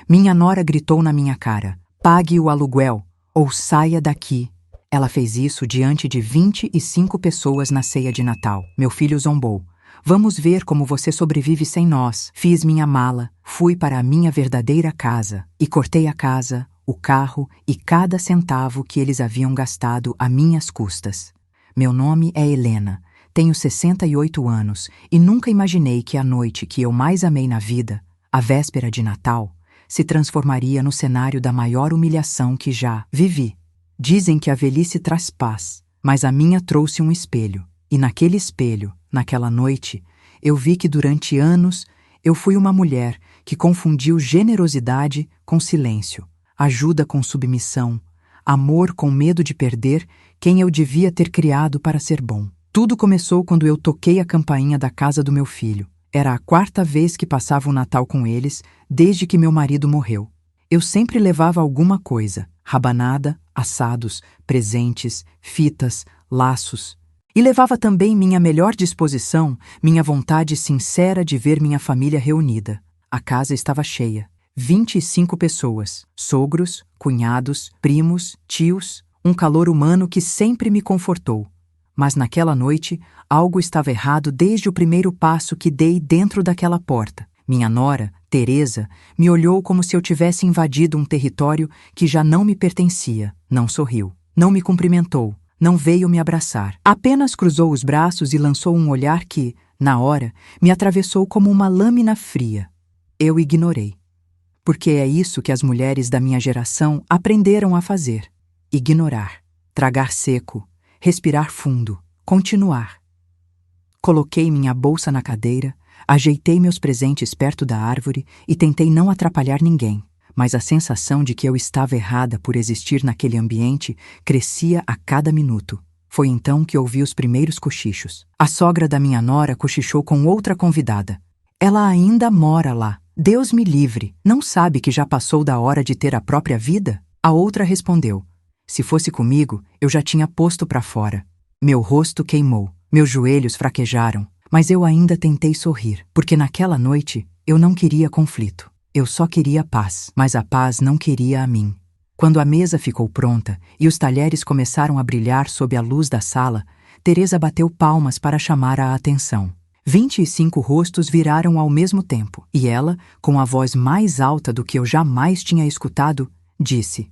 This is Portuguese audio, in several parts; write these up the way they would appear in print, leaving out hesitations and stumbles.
Minha nora gritou na minha cara: pague o aluguel ou saia daqui. Ela fez isso diante de 25 pessoas na ceia de Natal. Meu filho zombou. Vamos ver como você sobrevive sem nós. Fiz minha mala, fui para a minha verdadeira casa e cortei a casa, o carro e cada centavo que eles haviam gastado a minhas custas. Meu nome é Helena, tenho 68 anos e nunca imaginei que a noite que eu mais amei na vida, a véspera de Natal, se transformaria no cenário da maior humilhação que já vivi. Dizem que a velhice traz paz, mas a minha trouxe um espelho. E naquele espelho, naquela noite, eu vi que durante anos eu fui uma mulher que confundiu generosidade com silêncio, ajuda com submissão, amor com medo de perder quem eu devia ter criado para ser bom. Tudo começou quando eu toquei a campainha da casa do meu filho. Era a 4ª vez que passava o Natal com eles desde que meu marido morreu. Eu sempre levava alguma coisa: rabanada, assados, presentes, fitas, laços. E levava também minha melhor disposição, minha vontade sincera de ver minha família reunida. A casa estava cheia. 25 pessoas, sogros, cunhados, primos, tios, um calor humano que sempre me confortou. Mas naquela noite, algo estava errado desde o primeiro passo que dei dentro daquela porta. Minha nora, Teresa, me olhou como se eu tivesse invadido um território que já não me pertencia. Não sorriu, não me cumprimentou, não veio me abraçar. Apenas cruzou os braços e lançou um olhar que, na hora, me atravessou como uma lâmina fria. Eu ignorei. Porque é isso que as mulheres da minha geração aprenderam a fazer: ignorar, tragar seco, respirar fundo, continuar. Coloquei minha bolsa na cadeira, ajeitei meus presentes perto da árvore e tentei não atrapalhar ninguém, mas a sensação de que eu estava errada por existir naquele ambiente crescia a cada minuto. Foi então que ouvi os primeiros cochichos. A sogra da minha nora cochichou com outra convidada. Ela ainda mora lá. Deus me livre, não sabe que já passou da hora de ter a própria vida? A outra respondeu: se fosse comigo, eu já tinha posto para fora. Meu rosto queimou, meus joelhos fraquejaram, mas eu ainda tentei sorrir, porque naquela noite eu não queria conflito. Eu só queria paz, mas a paz não queria a mim. Quando a mesa ficou pronta e os talheres começaram a brilhar sob a luz da sala, Teresa bateu palmas para chamar a atenção. 25 rostos viraram ao mesmo tempo, e ela, com a voz mais alta do que eu jamais tinha escutado, disse: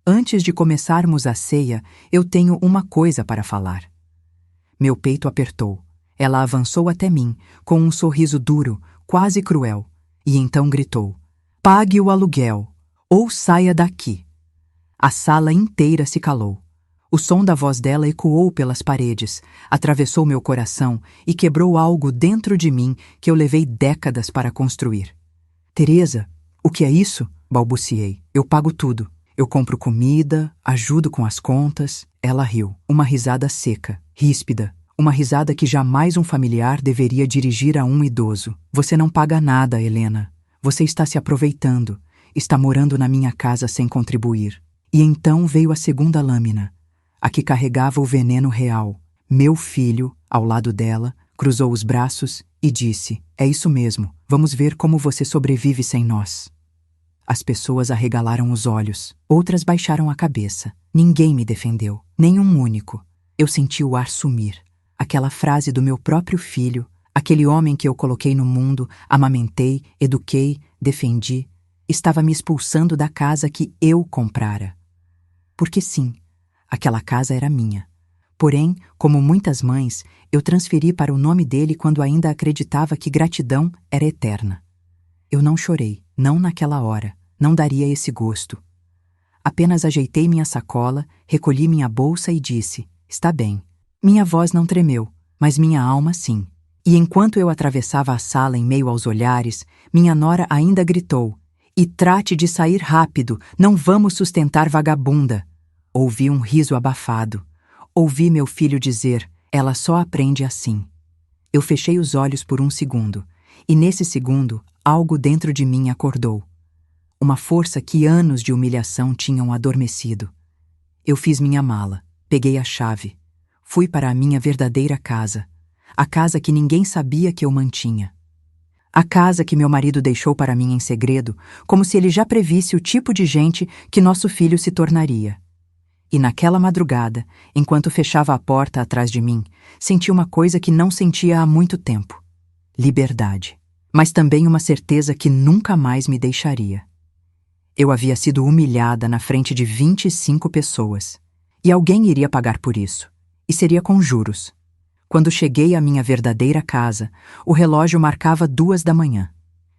antes de começarmos a ceia, eu tenho uma coisa para falar. Meu peito apertou. Ela avançou até mim, com um sorriso duro, quase cruel, e então gritou: pague o aluguel, ou saia daqui. A sala inteira se calou. O som da voz dela ecoou pelas paredes, atravessou meu coração e quebrou algo dentro de mim que eu levei décadas para construir. Teresa, o que é isso? Balbuciei. Eu pago tudo. Eu compro comida, ajudo com as contas. Ela riu. Uma risada seca, ríspida. Uma risada que jamais um familiar deveria dirigir a um idoso. Você não paga nada, Helena. Você está se aproveitando. Está morando na minha casa sem contribuir. E então veio a segunda lâmina, a que carregava o veneno real. Meu filho, ao lado dela, cruzou os braços e disse: é isso mesmo, vamos ver como você sobrevive sem nós. As pessoas arregalaram os olhos, outras baixaram a cabeça. Ninguém me defendeu, nem um único. Eu senti o ar sumir. Aquela frase do meu próprio filho, aquele homem que eu coloquei no mundo, amamentei, eduquei, defendi, estava me expulsando da casa que eu comprara. Porque sim, aquela casa era minha. Porém, como muitas mães, eu transferi para o nome dele quando ainda acreditava que gratidão era eterna. Eu não chorei, não naquela hora, não daria esse gosto. Apenas ajeitei minha sacola, recolhi minha bolsa e disse: está bem. Minha voz não tremeu, mas minha alma sim. E enquanto eu atravessava a sala em meio aos olhares, minha nora ainda gritou: e trate de sair rápido, não vamos sustentar vagabunda. Ouvi um riso abafado. Ouvi meu filho dizer: ela só aprende assim. Eu fechei os olhos por um segundo, e nesse segundo, algo dentro de mim acordou. Uma força que anos de humilhação tinham adormecido. Eu fiz minha mala, peguei a chave, fui para a minha verdadeira casa, a casa que ninguém sabia que eu mantinha. A casa que meu marido deixou para mim em segredo, como se ele já previsse o tipo de gente que nosso filho se tornaria. E naquela madrugada, enquanto fechava a porta atrás de mim, senti uma coisa que não sentia há muito tempo: liberdade. Mas também uma certeza que nunca mais me deixaria. Eu havia sido humilhada na frente de 25 pessoas. E alguém iria pagar por isso. E seria com juros. Quando cheguei à minha verdadeira casa, o relógio marcava 2 da manhã.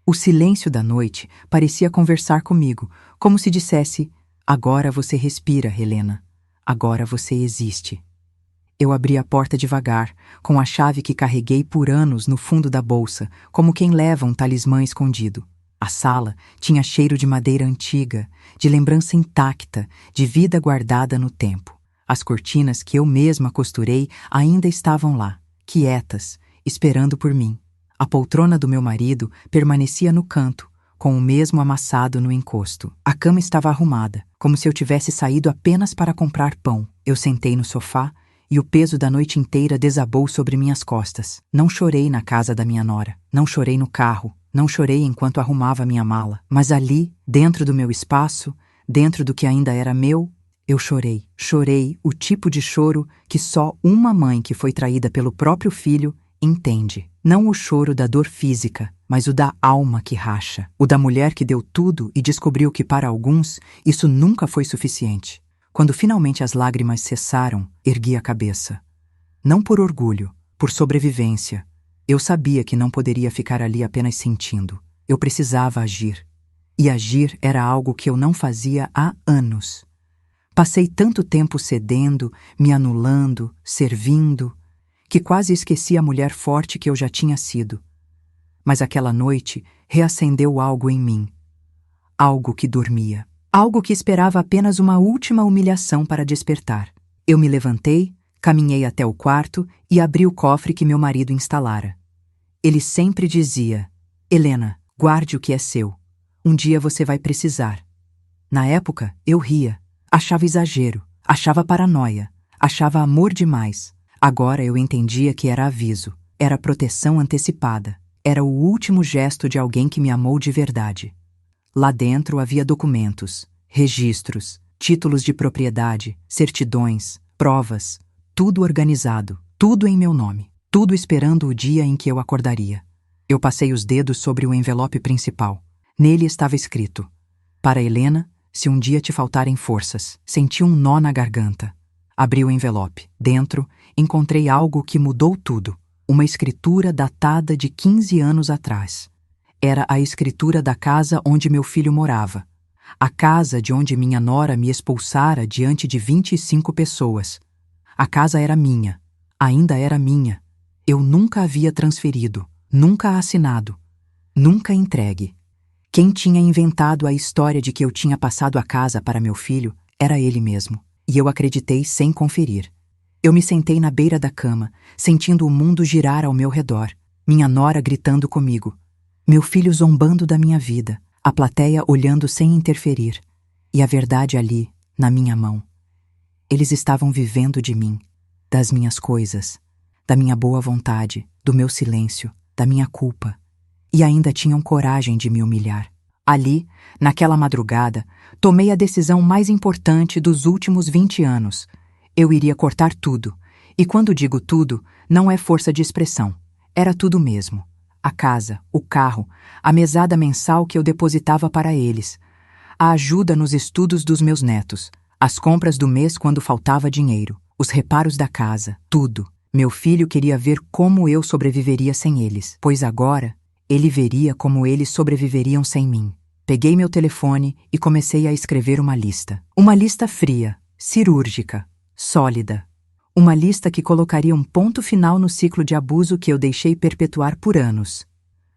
O silêncio da noite parecia conversar comigo, como se dissesse: agora você respira, Helena. Agora você existe. Eu abri a porta devagar, com a chave que carreguei por anos no fundo da bolsa, como quem leva um talismã escondido. A sala tinha cheiro de madeira antiga, de lembrança intacta, de vida guardada no tempo. As cortinas que eu mesma costurei ainda estavam lá, quietas, esperando por mim. A poltrona do meu marido permanecia no canto, com o mesmo amassado no encosto. A cama estava arrumada, como se eu tivesse saído apenas para comprar pão. Eu sentei no sofá e o peso da noite inteira desabou sobre minhas costas. Não chorei na casa da minha nora, não chorei no carro, não chorei enquanto arrumava minha mala. Mas ali, dentro do meu espaço, dentro do que ainda era meu, eu chorei. Chorei o tipo de choro que só uma mãe que foi traída pelo próprio filho entende. Não o choro da dor física, mas o da alma que racha. O da mulher que deu tudo e descobriu que, para alguns, isso nunca foi suficiente. Quando finalmente as lágrimas cessaram, ergui a cabeça. Não por orgulho, por sobrevivência. Eu sabia que não poderia ficar ali apenas sentindo. Eu precisava agir. E agir era algo que eu não fazia há anos. Passei tanto tempo cedendo, me anulando, servindo, que quase esqueci a mulher forte que eu já tinha sido. Mas aquela noite reacendeu algo em mim. Algo que dormia. Algo que esperava apenas uma última humilhação para despertar. Eu me levantei, caminhei até o quarto e abri o cofre que meu marido instalara. Ele sempre dizia: Helena, guarde o que é seu. Um dia você vai precisar. Na época, eu ria. Achava exagero, achava paranoia, achava amor demais. Agora eu entendia que era aviso, era proteção antecipada, era o último gesto de alguém que me amou de verdade. Lá dentro havia documentos, registros, títulos de propriedade, certidões, provas, tudo organizado, tudo em meu nome, tudo esperando o dia em que eu acordaria. Eu passei os dedos sobre o envelope principal. Nele estava escrito: para Helena, se um dia te faltarem forças. Senti um nó na garganta. Abri o envelope. Dentro, encontrei algo que mudou tudo. Uma escritura datada de 15 anos atrás. Era a escritura da casa onde meu filho morava. A casa de onde minha nora me expulsara diante de 25 pessoas. A casa era minha. Ainda era minha. Eu nunca havia transferido, nunca assinado, nunca entregue. Quem tinha inventado a história de que eu tinha passado a casa para meu filho era ele mesmo, e eu acreditei sem conferir. Eu me sentei na beira da cama, sentindo o mundo girar ao meu redor, minha nora gritando comigo, meu filho zombando da minha vida, a plateia olhando sem interferir, e a verdade ali, na minha mão. Eles estavam vivendo de mim, das minhas coisas, da minha boa vontade, do meu silêncio, da minha culpa. E ainda tinham coragem de me humilhar. Ali, naquela madrugada, tomei a decisão mais importante dos últimos 20 anos. Eu iria cortar tudo. E quando digo tudo, não é força de expressão. Era tudo mesmo. A casa, o carro, a mesada mensal que eu depositava para eles, a ajuda nos estudos dos meus netos, as compras do mês quando faltava dinheiro, os reparos da casa, tudo. Meu filho queria ver como eu sobreviveria sem eles, pois agora ele veria como eles sobreviveriam sem mim. Peguei meu telefone e comecei a escrever uma lista. Uma lista fria, cirúrgica, sólida. Uma lista que colocaria um ponto final no ciclo de abuso que eu deixei perpetuar por anos.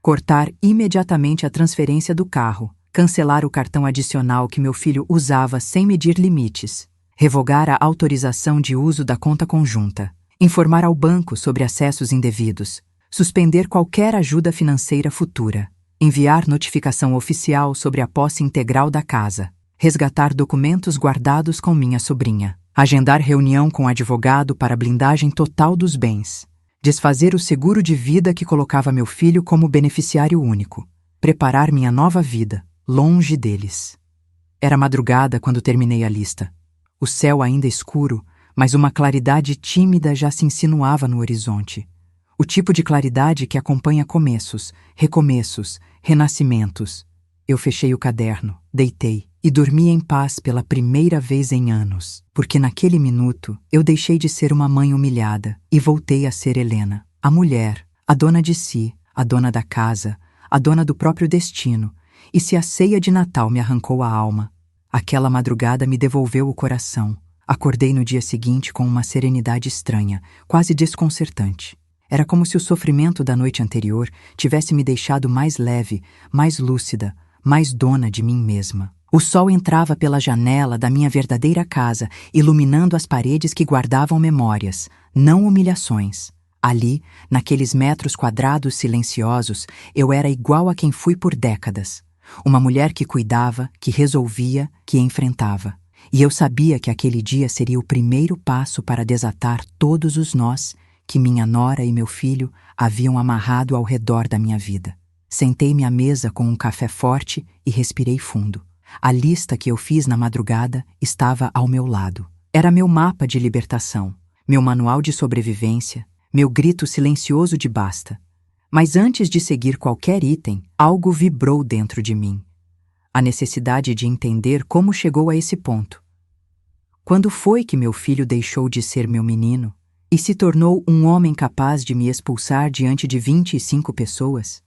Cortar imediatamente a transferência do carro. Cancelar o cartão adicional que meu filho usava sem medir limites. Revogar a autorização de uso da conta conjunta. Informar ao banco sobre acessos indevidos. Suspender qualquer ajuda financeira futura, enviar notificação oficial sobre a posse integral da casa, resgatar documentos guardados com minha sobrinha, agendar reunião com advogado para blindagem total dos bens, Desfazer o seguro de vida que colocava meu filho como beneficiário único. Preparar minha nova vida, longe deles. Era madrugada quando terminei a lista. O céu ainda escuro, mas uma claridade tímida já se insinuava no horizonte. O tipo de claridade que acompanha começos, recomeços, renascimentos. Eu fechei o caderno, deitei e dormi em paz pela primeira vez em anos, porque naquele minuto eu deixei de ser uma mãe humilhada e voltei a ser Helena, a mulher, a dona de si, a dona da casa, a dona do próprio destino. E se a ceia de Natal me arrancou a alma, aquela madrugada me devolveu o coração. Acordei no dia seguinte com uma serenidade estranha, quase desconcertante. Era como se o sofrimento da noite anterior tivesse me deixado mais leve, mais lúcida, mais dona de mim mesma. O sol entrava pela janela da minha verdadeira casa, iluminando as paredes que guardavam memórias, não humilhações. Ali, naqueles metros quadrados silenciosos, eu era igual a quem fui por décadas. Uma mulher que cuidava, que resolvia, que enfrentava. E eu sabia que aquele dia seria o primeiro passo para desatar todos os nós que minha nora e meu filho haviam amarrado ao redor da minha vida. Sentei-me à mesa com um café forte e respirei fundo. A lista que eu fiz na madrugada estava ao meu lado. Era meu mapa de libertação, meu manual de sobrevivência, meu grito silencioso de basta. Mas antes de seguir qualquer item, algo vibrou dentro de mim. A necessidade de entender como chegou a esse ponto. Quando foi que meu filho deixou de ser meu menino e se tornou um homem capaz de me expulsar diante de 25 pessoas?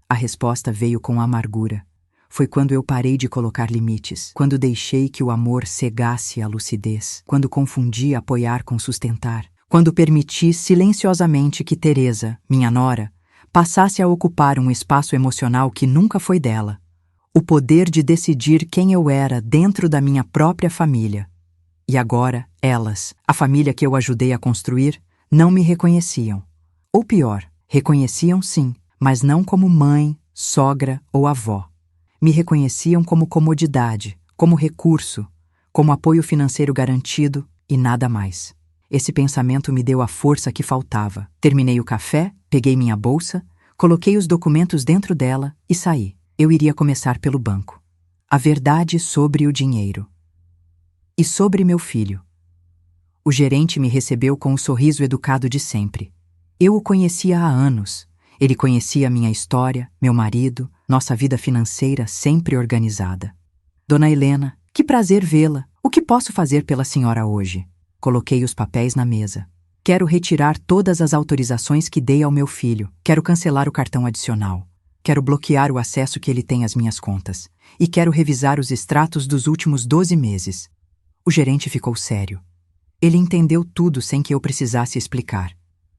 A resposta veio com amargura. Foi quando eu parei de colocar limites, quando deixei que o amor cegasse a lucidez, quando confundi apoiar com sustentar, quando permiti silenciosamente que Teresa, minha nora, passasse a ocupar um espaço emocional que nunca foi dela. O poder de decidir quem eu era dentro da minha própria família. E agora, elas, a família que eu ajudei a construir, não me reconheciam. Ou pior, reconheciam sim, mas não como mãe, sogra ou avó. Me reconheciam como comodidade, como recurso, como apoio financeiro garantido e nada mais. Esse pensamento me deu a força que faltava. Terminei o café, peguei minha bolsa, coloquei os documentos dentro dela e saí. Eu iria começar pelo banco. A verdade sobre o dinheiro. E sobre meu filho. O gerente me recebeu com o sorriso educado de sempre. Eu o conhecia há anos. Ele conhecia minha história, meu marido, nossa vida financeira sempre organizada. Dona Helena, que prazer vê-la. O que posso fazer pela senhora hoje? Coloquei os papéis na mesa. Quero retirar todas as autorizações que dei ao meu filho. Quero cancelar o cartão adicional. Quero bloquear o acesso que ele tem às minhas contas. E quero revisar os extratos dos últimos 12 meses. O gerente ficou sério. Ele entendeu tudo sem que eu precisasse explicar.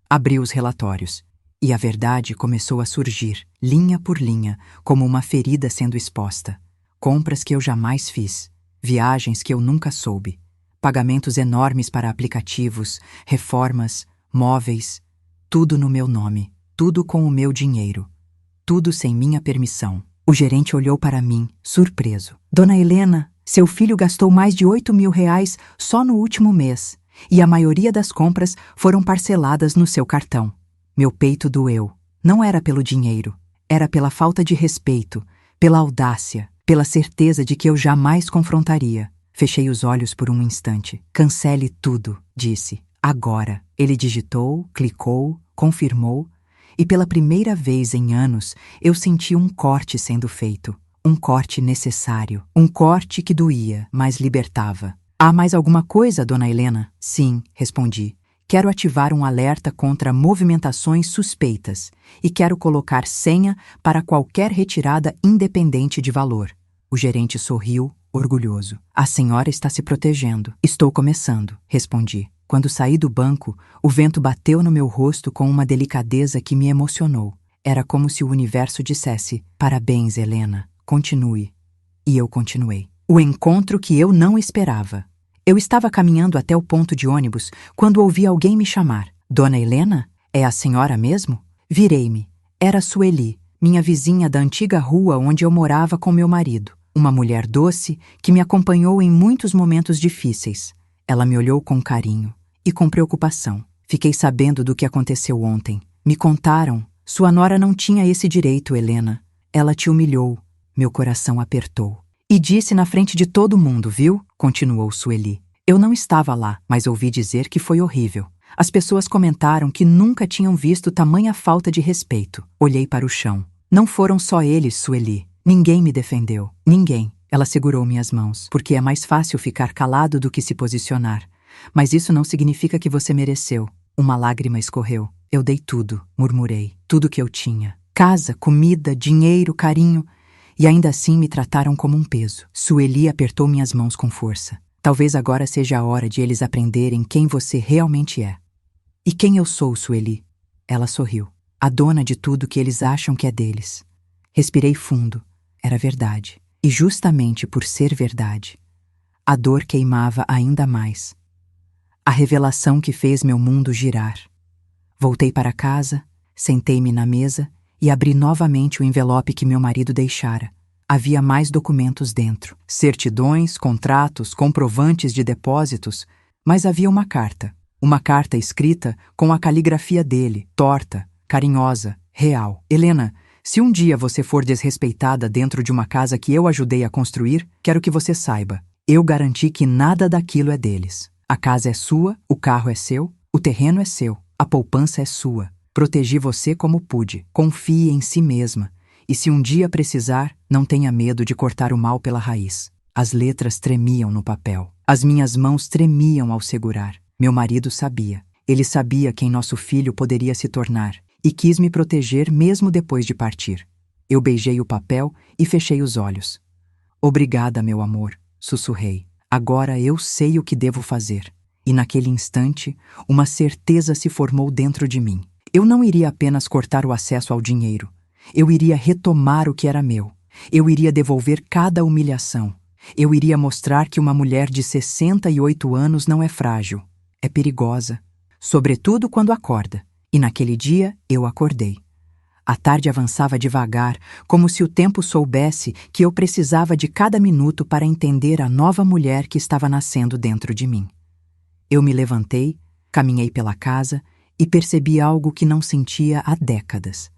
Abriu os relatórios. E a verdade começou a surgir, linha por linha, como uma ferida sendo exposta. Compras que eu jamais fiz. Viagens que eu nunca soube. Pagamentos enormes para aplicativos, reformas, móveis. Tudo no meu nome. Tudo com o meu dinheiro. Tudo sem minha permissão. O gerente olhou para mim, surpreso. Dona Helena, seu filho gastou mais de 8.000 reais só no último mês. E a maioria das compras foram parceladas no seu cartão. Meu peito doeu. Não era pelo dinheiro. Era pela falta de respeito, pela audácia, pela certeza de que eu jamais confrontaria. Fechei os olhos por um instante. Cancele tudo, disse. Agora. Ele digitou, clicou, confirmou, e pela primeira vez em anos eu senti um corte sendo feito. Um corte necessário. Um corte que doía, mas libertava. Há mais alguma coisa, dona Helena? Sim, respondi. Quero ativar um alerta contra movimentações suspeitas e quero colocar senha para qualquer retirada independente de valor. O gerente sorriu, orgulhoso. A senhora está se protegendo. Estou começando, respondi. Quando saí do banco, o vento bateu no meu rosto com uma delicadeza que me emocionou. Era como se o universo dissesse: parabéns, Helena, continue. E eu continuei. O encontro que eu não esperava. Eu estava caminhando até o ponto de ônibus quando ouvi alguém me chamar. Dona Helena? É a senhora mesmo? Virei-me. Era Sueli, minha vizinha da antiga rua onde eu morava com meu marido. Uma mulher doce que me acompanhou em muitos momentos difíceis. Ela me olhou com carinho e com preocupação. Fiquei sabendo do que aconteceu ontem. Me contaram. Sua nora não tinha esse direito, Helena. Ela te humilhou. Meu coração apertou. E disse na frente de todo mundo, viu? Continuou Sueli. Eu não estava lá, mas ouvi dizer que foi horrível. As pessoas comentaram que nunca tinham visto tamanha falta de respeito. Olhei para o chão. Não foram só eles, Sueli. Ninguém me defendeu. Ninguém. Ela segurou minhas mãos, porque é mais fácil ficar calado do que se posicionar. Mas isso não significa que você mereceu. Uma lágrima escorreu. Eu dei tudo, murmurei. Tudo que eu tinha. Casa, comida, dinheiro, carinho. E ainda assim me trataram como um peso. Sueli apertou minhas mãos com força. Talvez agora seja a hora de eles aprenderem quem você realmente é. E quem eu sou, Sueli? Ela sorriu. A dona de tudo que eles acham que é deles. Respirei fundo. Era verdade. E justamente por ser verdade, a dor queimava ainda mais. A revelação que fez meu mundo girar. Voltei para casa, sentei-me na mesa e abri novamente o envelope que meu marido deixara. Havia mais documentos dentro. Certidões, contratos, comprovantes de depósitos, mas havia uma carta. Uma carta escrita com a caligrafia dele, torta, carinhosa, real. Helena, se um dia você for desrespeitada dentro de uma casa que eu ajudei a construir, quero que você saiba. Eu garanti que nada daquilo é deles. A casa é sua, o carro é seu, o terreno é seu, a poupança é sua. Protegi você como pude. Confie em si mesma. E se um dia precisar, não tenha medo de cortar o mal pela raiz. As letras tremiam no papel. As minhas mãos tremiam ao segurar. Meu marido sabia. Ele sabia quem nosso filho poderia se tornar. E quis me proteger mesmo depois de partir. Eu beijei o papel e fechei os olhos. Obrigada, meu amor, sussurrei. Agora eu sei o que devo fazer. E naquele instante, uma certeza se formou dentro de mim. Eu não iria apenas cortar o acesso ao dinheiro. Eu iria retomar o que era meu. Eu iria devolver cada humilhação. Eu iria mostrar que uma mulher de 68 anos não é frágil. É perigosa. Sobretudo quando acorda. E naquele dia, eu acordei. A tarde avançava devagar, como se o tempo soubesse que eu precisava de cada minuto para entender a nova mulher que estava nascendo dentro de mim. Eu me levantei, caminhei pela casa e percebi algo que não sentia há décadas.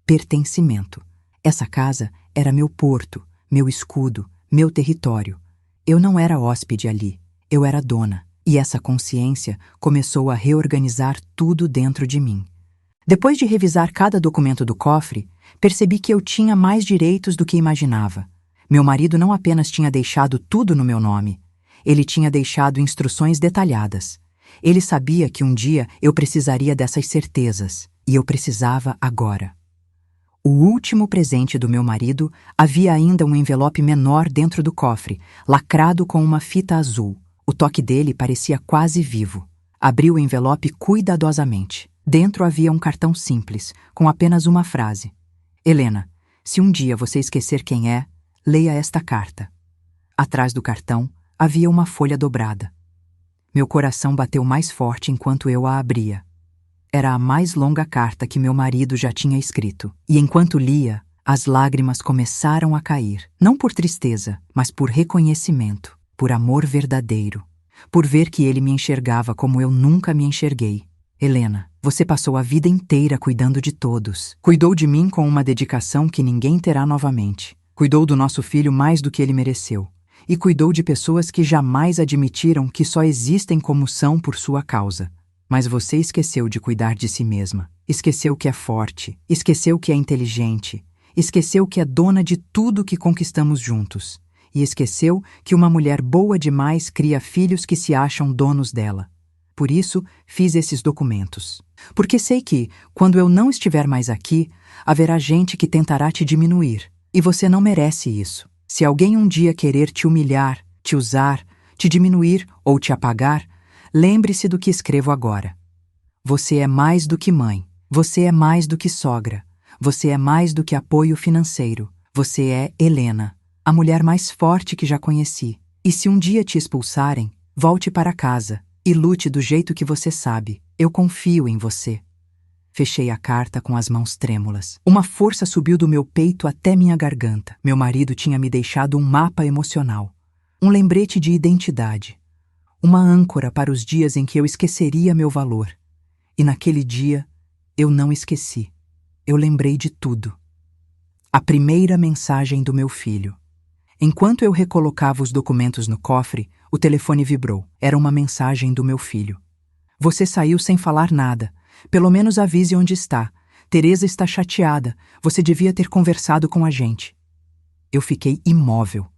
Pertencimento. Essa casa era meu porto, meu escudo, meu território. Eu não era hóspede ali, eu era dona. E essa consciência começou a reorganizar tudo dentro de mim. Depois de revisar cada documento do cofre, percebi que eu tinha mais direitos do que imaginava. Meu marido não apenas tinha deixado tudo no meu nome, ele tinha deixado instruções detalhadas. Ele sabia que um dia eu precisaria dessas certezas, e eu precisava agora. O último presente do meu marido havia ainda um envelope menor dentro do cofre, lacrado com uma fita azul. O toque dele parecia quase vivo. Abri o envelope cuidadosamente. Dentro havia um cartão simples, com apenas uma frase. Helena, se um dia você esquecer quem é, leia esta carta. Atrás do cartão havia uma folha dobrada. Meu coração bateu mais forte enquanto eu a abria. Era a mais longa carta que meu marido já tinha escrito. E enquanto lia, as lágrimas começaram a cair. Não por tristeza, mas por reconhecimento. Por amor verdadeiro, por ver que ele me enxergava como eu nunca me enxerguei. Helena, você passou a vida inteira cuidando de todos. Cuidou de mim com uma dedicação que ninguém terá novamente. Cuidou do nosso filho mais do que ele mereceu. E cuidou de pessoas que jamais admitiram que só existem como são por sua causa. Mas você esqueceu de cuidar de si mesma. Esqueceu que é forte. Esqueceu que é inteligente. Esqueceu que é dona de tudo que conquistamos juntos. E esqueceu que uma mulher boa demais cria filhos que se acham donos dela. Por isso, fiz esses documentos. Porque sei que, quando eu não estiver mais aqui, haverá gente que tentará te diminuir. E você não merece isso. Se alguém um dia querer te humilhar, te usar, te diminuir ou te apagar, lembre-se do que escrevo agora. Você é mais do que mãe. Você é mais do que sogra. Você é mais do que apoio financeiro. Você é Helena, a mulher mais forte que já conheci. E se um dia te expulsarem, volte para casa e lute do jeito que você sabe. Eu confio em você. Fechei a carta com as mãos trêmulas. Uma força subiu do meu peito até minha garganta. Meu marido tinha me deixado um mapa emocional, um lembrete de identidade, uma âncora para os dias em que eu esqueceria meu valor. E naquele dia, eu não esqueci. Eu lembrei de tudo. A primeira mensagem do meu filho. Enquanto eu recolocava os documentos no cofre, o telefone vibrou. Era uma mensagem do meu filho. Você saiu sem falar nada. Pelo menos avise onde está. Teresa está chateada. Você devia ter conversado com a gente. Eu fiquei imóvel.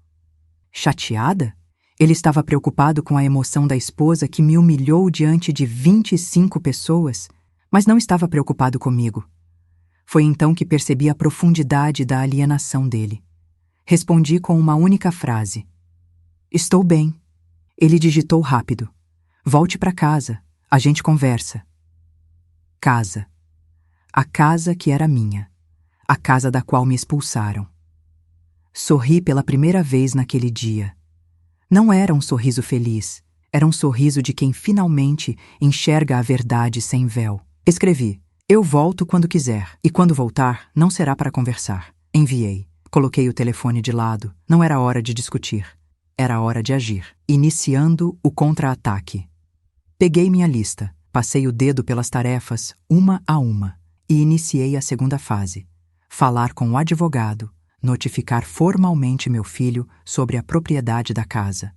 Chateada? Ele estava preocupado com a emoção da esposa que me humilhou diante de 25 pessoas, mas não estava preocupado comigo. Foi então que percebi a profundidade da alienação dele. Respondi com uma única frase. Estou bem. Ele digitou rápido. Volte para casa. A gente conversa. Casa. A casa que era minha. A casa da qual me expulsaram. Sorri pela primeira vez naquele dia. Não era um sorriso feliz. Era um sorriso de quem finalmente enxerga a verdade sem véu. Escrevi. Eu volto quando quiser. E quando voltar, não será para conversar. Enviei. Coloquei o telefone de lado. Não era hora de discutir. Era hora de agir. Iniciando o contra-ataque. Peguei minha lista, passei o dedo pelas tarefas, uma a uma, e iniciei a segunda fase. Falar com o advogado, notificar formalmente meu filho sobre a propriedade da casa,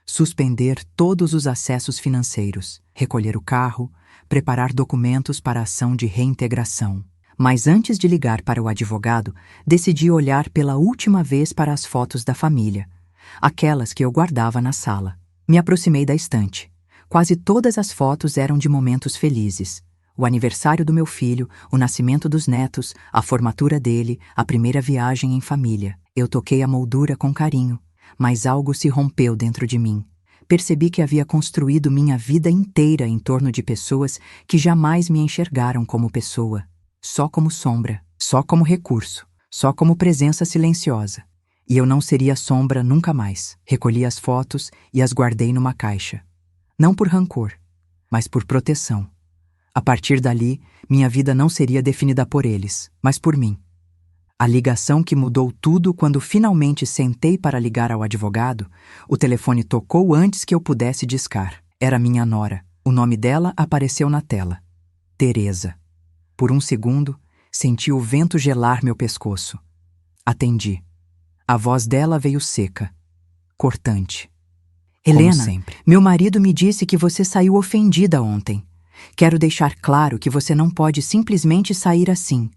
suspender todos os acessos financeiros, recolher o carro, preparar documentos para a ação de reintegração. Mas antes de ligar para o advogado, decidi olhar pela última vez para as fotos da família, aquelas que eu guardava na sala. Me aproximei da estante. Quase todas as fotos eram de momentos felizes. O aniversário do meu filho, o nascimento dos netos, a formatura dele, a primeira viagem em família. Eu toquei a moldura com carinho, mas algo se rompeu dentro de mim. Percebi que havia construído minha vida inteira em torno de pessoas que jamais me enxergaram como pessoa. Só como sombra, só como recurso, só como presença silenciosa. E eu não seria sombra nunca mais. Recolhi as fotos e as guardei numa caixa. Não por rancor, mas por proteção. A partir dali, minha vida não seria definida por eles, mas por mim. A ligação que mudou tudo quando finalmente sentei para ligar ao advogado, o telefone tocou antes que eu pudesse discar. Era minha nora. O nome dela apareceu na tela. Teresa. Por um segundo, senti o vento gelar meu pescoço. Atendi. A voz dela veio seca, cortante. Helena, meu marido me disse que você saiu ofendida ontem. Quero deixar claro que você não pode simplesmente sair assim.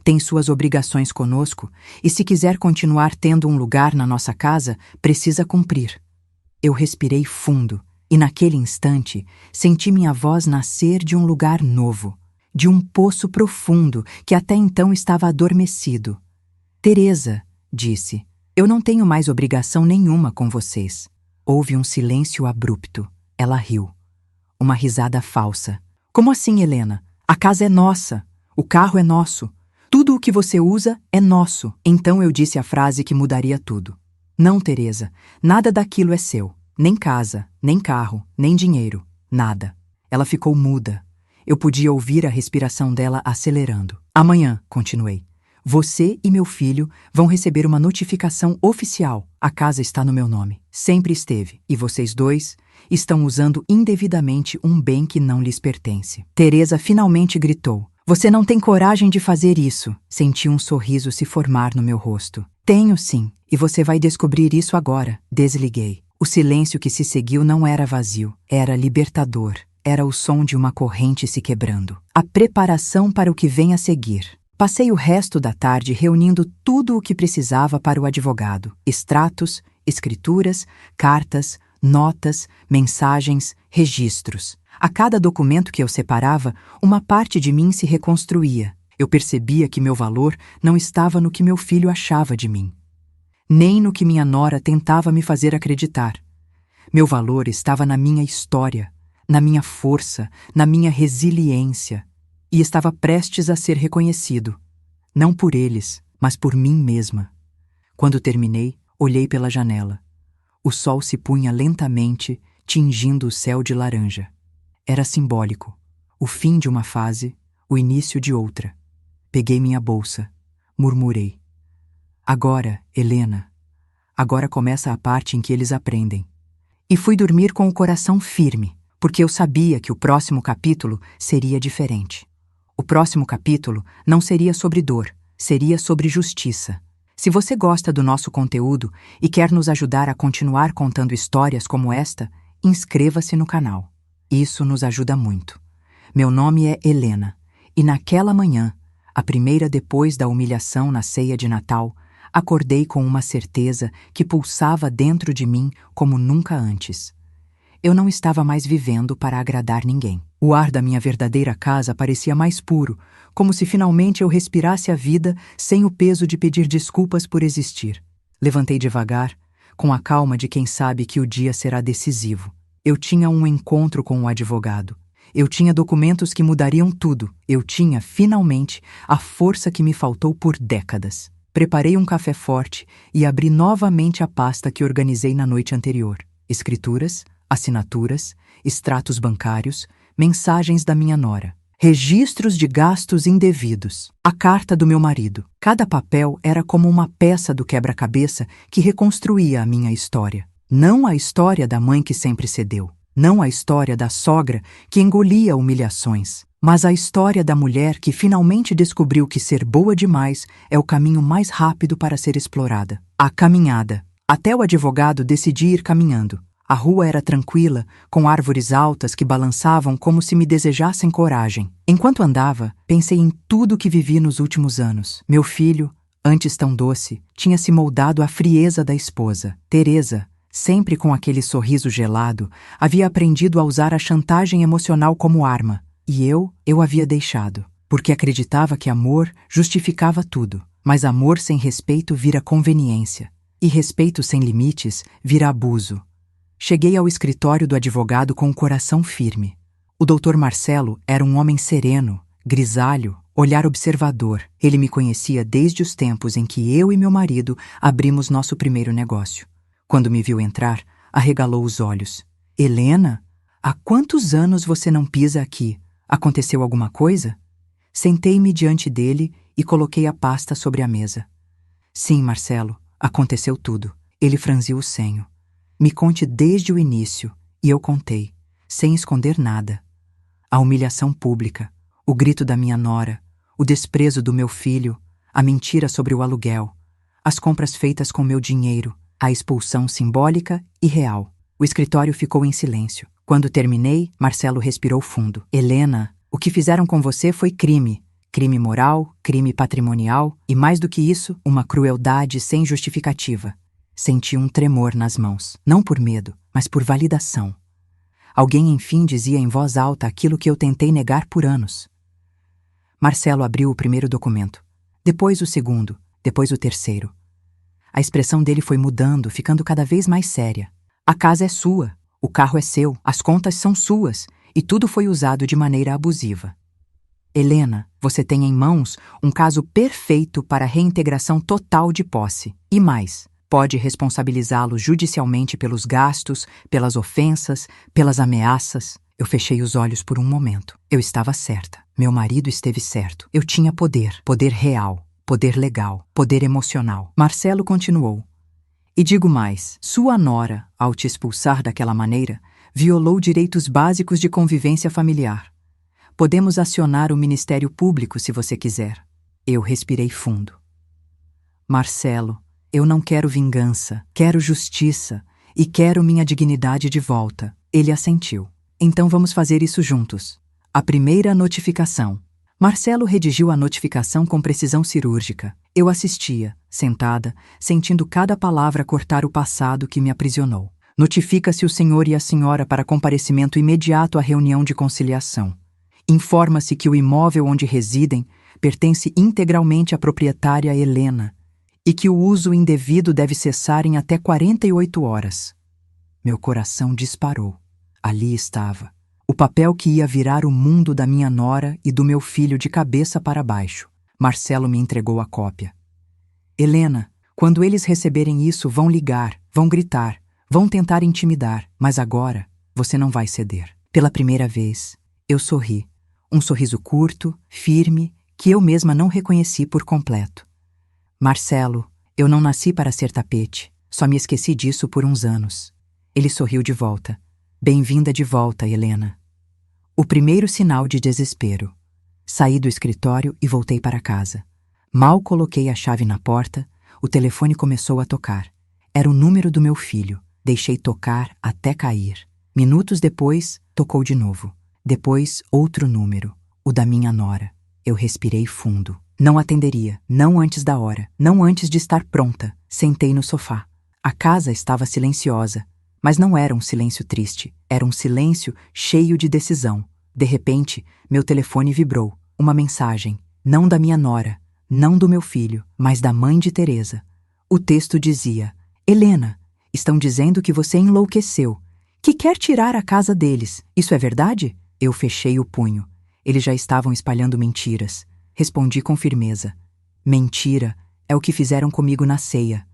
Tem suas obrigações conosco e se quiser continuar tendo um lugar na nossa casa, precisa cumprir. Eu respirei fundo e naquele instante senti minha voz nascer de um lugar novo, de um poço profundo que até então estava adormecido. Teresa, disse, eu não tenho mais obrigação nenhuma com vocês. Houve um silêncio abrupto. Ela riu. Uma risada falsa. Como assim, Helena? A casa é nossa. O carro é nosso. Tudo o que você usa é nosso. Então eu disse a frase que mudaria tudo. Não, Teresa. Nada daquilo é seu. Nem casa, nem carro, nem dinheiro. Nada. Ela ficou muda. Eu podia ouvir a respiração dela acelerando. Amanhã, continuei. Você e meu filho vão receber uma notificação oficial. A casa está no meu nome. Sempre esteve. E vocês dois estão usando indevidamente um bem que não lhes pertence. Teresa finalmente gritou. Você não tem coragem de fazer isso. Senti um sorriso se formar no meu rosto. Tenho sim. E você vai descobrir isso agora. Desliguei. O silêncio que se seguiu não era vazio. Era libertador. Era o som de uma corrente se quebrando. A preparação para o que vem a seguir. Passei o resto da tarde reunindo tudo o que precisava para o advogado. Extratos, escrituras, cartas, notas, mensagens, registros. A cada documento que eu separava, uma parte de mim se reconstruía. Eu percebia que meu valor não estava no que meu filho achava de mim, nem no que minha nora tentava me fazer acreditar. Meu valor estava na minha história, na minha força, na minha resiliência. E estava prestes a ser reconhecido, não por eles, mas por mim mesma. Quando terminei, olhei pela janela. O sol se punha lentamente, tingindo o céu de laranja. Era simbólico, o fim de uma fase, o início de outra. Peguei minha bolsa, murmurei. Agora, Helena, agora começa a parte em que eles aprendem. E fui dormir com o coração firme, porque eu sabia que o próximo capítulo seria diferente. O próximo capítulo não seria sobre dor, seria sobre justiça. Se você gosta do nosso conteúdo e quer nos ajudar a continuar contando histórias como esta, inscreva-se no canal. Isso nos ajuda muito. Meu nome é Helena, e naquela manhã, a primeira depois da humilhação na ceia de Natal, acordei com uma certeza que pulsava dentro de mim como nunca antes. Eu não estava mais vivendo para agradar ninguém. O ar da minha verdadeira casa parecia mais puro, como se finalmente eu respirasse a vida sem o peso de pedir desculpas por existir. Levantei devagar, com a calma de quem sabe que o dia será decisivo. Eu tinha um encontro com o advogado. Eu tinha documentos que mudariam tudo. Eu tinha, finalmente, a força que me faltou por décadas. Preparei um café forte e abri novamente a pasta que organizei na noite anterior. Escrituras, assinaturas, extratos bancários, mensagens da minha nora, registros de gastos indevidos, a carta do meu marido. Cada papel era como uma peça do quebra-cabeça que reconstruía a minha história. Não a história da mãe que sempre cedeu, não a história da sogra que engolia humilhações, mas a história da mulher que finalmente descobriu que ser boa demais é o caminho mais rápido para ser explorada. A caminhada. Até o advogado decidir ir caminhando. A rua era tranquila, com árvores altas que balançavam como se me desejassem coragem. Enquanto andava, pensei em tudo que vivi nos últimos anos. Meu filho, antes tão doce, tinha se moldado à frieza da esposa. Teresa, sempre com aquele sorriso gelado, havia aprendido a usar a chantagem emocional como arma. E eu havia deixado, porque acreditava que amor justificava tudo. Mas amor sem respeito vira conveniência. E respeito sem limites vira abuso. Cheguei ao escritório do advogado com o coração firme. O Dr. Marcelo era um homem sereno, grisalho, olhar observador. Ele me conhecia desde os tempos em que eu e meu marido abrimos nosso primeiro negócio. Quando me viu entrar, arregalou os olhos. Helena, há quantos anos você não pisa aqui? Aconteceu alguma coisa? Sentei-me diante dele e coloquei a pasta sobre a mesa. Sim, Marcelo, aconteceu tudo. Ele franziu o senho. Me conte desde o início, e eu contei, sem esconder nada. A humilhação pública, o grito da minha nora, o desprezo do meu filho, a mentira sobre o aluguel, as compras feitas com meu dinheiro, a expulsão simbólica e real. O escritório ficou em silêncio. Quando terminei, Marcelo respirou fundo. Helena, o que fizeram com você foi crime. Crime moral, crime patrimonial e, mais do que isso, uma crueldade sem justificativa. Senti um tremor nas mãos, não por medo, mas por validação. Alguém, enfim, dizia em voz alta aquilo que eu tentei negar por anos. Marcelo abriu o primeiro documento, depois o segundo, depois o terceiro. A expressão dele foi mudando, ficando cada vez mais séria. A casa é sua, o carro é seu, as contas são suas, e tudo foi usado de maneira abusiva. Helena, você tem em mãos um caso perfeito para a reintegração total de posse. E mais, pode responsabilizá-lo judicialmente pelos gastos, pelas ofensas, pelas ameaças. Eu fechei os olhos por um momento. Eu estava certa. Meu marido esteve certo. Eu tinha poder. Poder real. Poder legal. Poder emocional. Marcelo continuou. E digo mais, sua nora, ao te expulsar daquela maneira, violou direitos básicos de convivência familiar. Podemos acionar o Ministério Público se você quiser. Eu respirei fundo. Marcelo, eu não quero vingança, quero justiça e quero minha dignidade de volta. Ele assentiu. Então vamos fazer isso juntos. A primeira notificação. Marcelo redigiu a notificação com precisão cirúrgica. Eu assistia, sentada, sentindo cada palavra cortar o passado que me aprisionou. Notifica-se o senhor e a senhora para comparecimento imediato à reunião de conciliação. Informa-se que o imóvel onde residem pertence integralmente à proprietária Helena e que o uso indevido deve cessar em até 48 horas. Meu coração disparou. Ali estava. O papel que ia virar o mundo da minha nora e do meu filho de cabeça para baixo. Marcelo me entregou a cópia. Helena, quando eles receberem isso, vão ligar, vão gritar, vão tentar intimidar, mas agora você não vai ceder. Pela primeira vez, eu sorri. Um sorriso curto, firme, que eu mesma não reconheci por completo. Marcelo, eu não nasci para ser tapete. Só me esqueci disso por uns anos. Ele sorriu de volta. Bem-vinda de volta, Helena. O primeiro sinal de desespero. Saí do escritório e voltei para casa. Mal coloquei a chave na porta, o telefone começou a tocar. Era o número do meu filho. Deixei tocar até cair. Minutos depois, tocou de novo. Depois, outro número, o da minha nora. Eu respirei fundo. Não atenderia, não antes da hora, não antes de estar pronta. Sentei no sofá. A casa estava silenciosa, mas não era um silêncio triste. Era um silêncio cheio de decisão. De repente, meu telefone vibrou. Uma mensagem, não da minha nora, não do meu filho, mas da mãe de Teresa. O texto dizia: Helena, estão dizendo que você enlouqueceu, que quer tirar a casa deles. Isso é verdade? Eu fechei o punho. Eles já estavam espalhando mentiras. Respondi com firmeza. Mentira é o que fizeram comigo na ceia.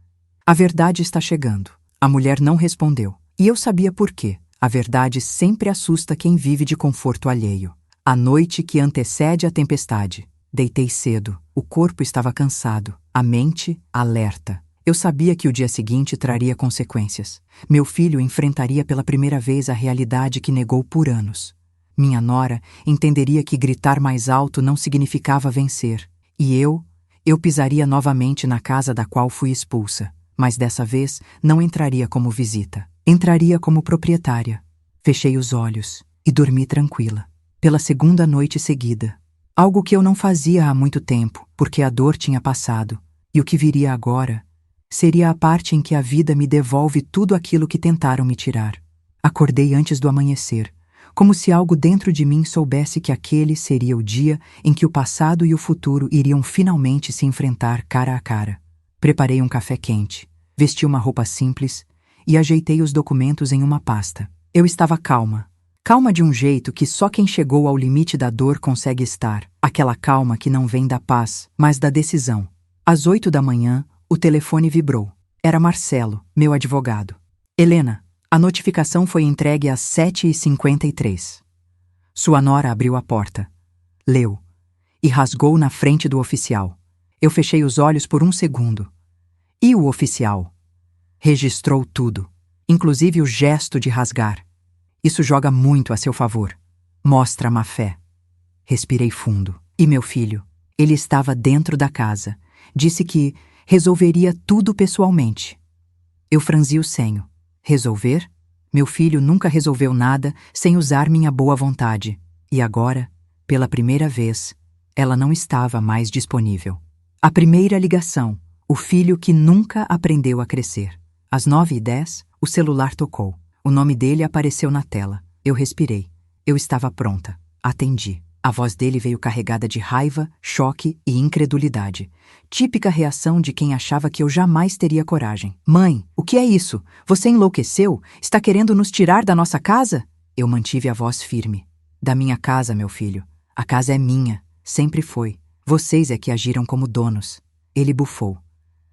A verdade está chegando. A mulher não respondeu. E eu sabia por quê. A verdade sempre assusta quem vive de conforto alheio. A noite que antecede a tempestade. Deitei cedo. O corpo estava cansado. A mente, alerta. Eu sabia que o dia seguinte traria consequências. Meu filho enfrentaria pela primeira vez a realidade que negou por anos. Minha nora entenderia que gritar mais alto não significava vencer. E eu pisaria novamente na casa da qual fui expulsa. Mas dessa vez não entraria como visita. Entraria como proprietária. Fechei os olhos e dormi tranquila. Pela segunda noite seguida. Algo que eu não fazia há muito tempo, porque a dor tinha passado. E o que viria agora seria a parte em que a vida me devolve tudo aquilo que tentaram me tirar. Acordei antes do amanhecer, como se algo dentro de mim soubesse que aquele seria o dia em que o passado e o futuro iriam finalmente se enfrentar cara a cara. Preparei um café quente, vesti uma roupa simples e ajeitei os documentos em uma pasta. Eu estava calma. Calma de um jeito que só quem chegou ao limite da dor consegue estar. Aquela calma que não vem da paz, mas da decisão. Às 8 da manhã, o telefone vibrou. Era Marcelo, meu advogado. Helena, a notificação foi entregue às 7h53. Sua nora abriu a porta. Leu. E rasgou na frente do oficial. Eu fechei os olhos por um segundo. E o oficial? Registrou tudo, inclusive o gesto de rasgar. Isso joga muito a seu favor. Mostra má fé. Respirei fundo. E meu filho? Ele estava dentro da casa. Disse que resolveria tudo pessoalmente. Eu franzi o senho. Resolver? Meu filho nunca resolveu nada sem usar minha boa vontade. E agora, pela primeira vez, ela não estava mais disponível. A primeira ligação. O filho que nunca aprendeu a crescer. Às 9h10, o celular tocou. O nome dele apareceu na tela. Eu respirei. Eu estava pronta. Atendi. A voz dele veio carregada de raiva, choque e incredulidade. Típica reação de quem achava que eu jamais teria coragem. Mãe, o que é isso? Você enlouqueceu? Está querendo nos tirar da nossa casa? Eu mantive a voz firme. Da minha casa, meu filho. A casa é minha. Sempre foi. Vocês é que agiram como donos. Ele bufou.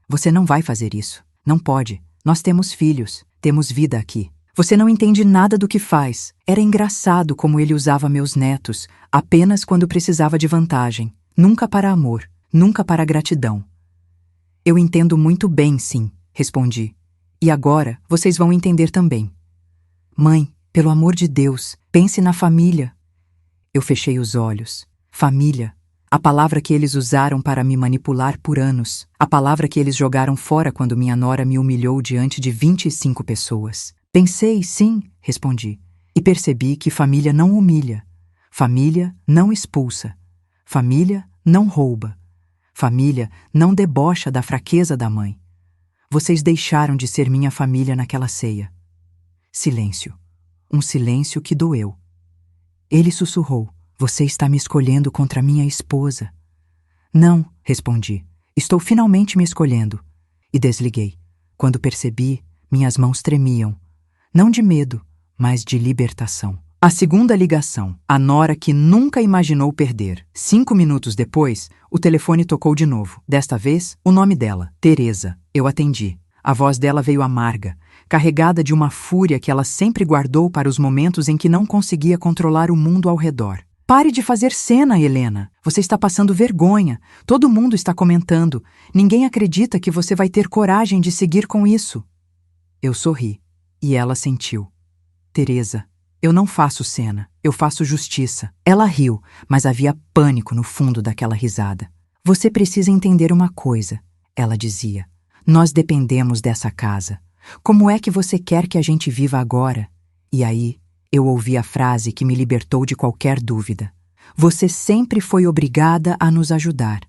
Você não vai fazer isso. Não pode. Nós temos filhos. Temos vida aqui. Você não entende nada do que faz. Era engraçado como ele usava meus netos, apenas quando precisava de vantagem. Nunca para amor, nunca para gratidão. Eu entendo muito bem, sim, respondi. E agora vocês vão entender também. Mãe, pelo amor de Deus, pense na família. Eu fechei os olhos. Família. A palavra que eles usaram para me manipular por anos. A palavra que eles jogaram fora quando minha nora me humilhou diante de 25 pessoas. Pensei, sim, respondi, e percebi que família não humilha, família não expulsa, família não rouba, família não debocha da fraqueza da mãe. Vocês deixaram de ser minha família naquela ceia. Silêncio. Um silêncio que doeu. Ele sussurrou, você está me escolhendo contra minha esposa. Não, respondi, estou finalmente me escolhendo. E desliguei. Quando percebi, minhas mãos tremiam. Não de medo, mas de libertação. A segunda ligação, a nora que nunca imaginou perder. 5 minutos depois, o telefone tocou de novo. Desta vez, o nome dela, Teresa. Eu atendi. A voz dela veio amarga, carregada de uma fúria que ela sempre guardou para os momentos em que não conseguia controlar o mundo ao redor. Pare de fazer cena, Helena. Você está passando vergonha. Todo mundo está comentando. Ninguém acredita que você vai ter coragem de seguir com isso. Eu sorri. E ela sentiu. Teresa, eu não faço cena, eu faço justiça. Ela riu, mas havia pânico no fundo daquela risada. Você precisa entender uma coisa, ela dizia. Nós dependemos dessa casa. Como é que você quer que a gente viva agora? E aí, eu ouvi a frase que me libertou de qualquer dúvida. Você sempre foi obrigada a nos ajudar.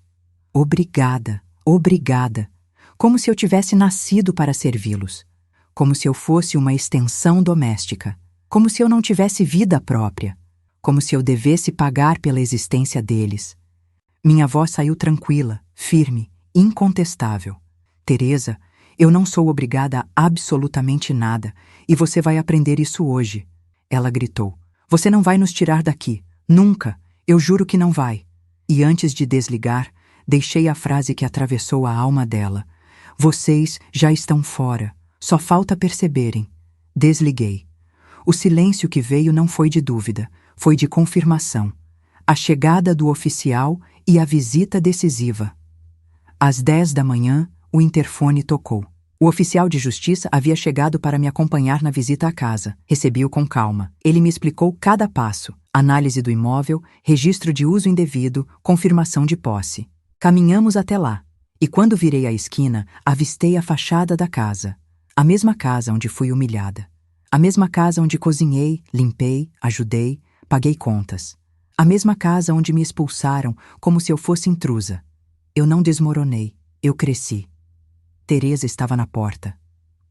Obrigada, obrigada. Como se eu tivesse nascido para servi-los. Como se eu fosse uma extensão doméstica. Como se eu não tivesse vida própria. Como se eu devesse pagar pela existência deles. Minha voz saiu tranquila, firme, incontestável. Teresa, eu não sou obrigada a absolutamente nada, e você vai aprender isso hoje. Ela gritou. Você não vai nos tirar daqui. Nunca. Eu juro que não vai. E antes de desligar, deixei a frase que atravessou a alma dela. Vocês já estão fora. Só falta perceberem. Desliguei. O silêncio que veio não foi de dúvida, foi de confirmação. A chegada do oficial e a visita decisiva. Às 10 da manhã, o interfone tocou. O oficial de justiça havia chegado para me acompanhar na visita à casa. Recebi-o com calma. Ele me explicou cada passo. Análise do imóvel, registro de uso indevido, confirmação de posse. Caminhamos até lá. E quando virei a esquina, avistei a fachada da casa. A mesma casa onde fui humilhada. A mesma casa onde cozinhei, limpei, ajudei, paguei contas. A mesma casa onde me expulsaram como se eu fosse intrusa. Eu não desmoronei, eu cresci. Teresa estava na porta.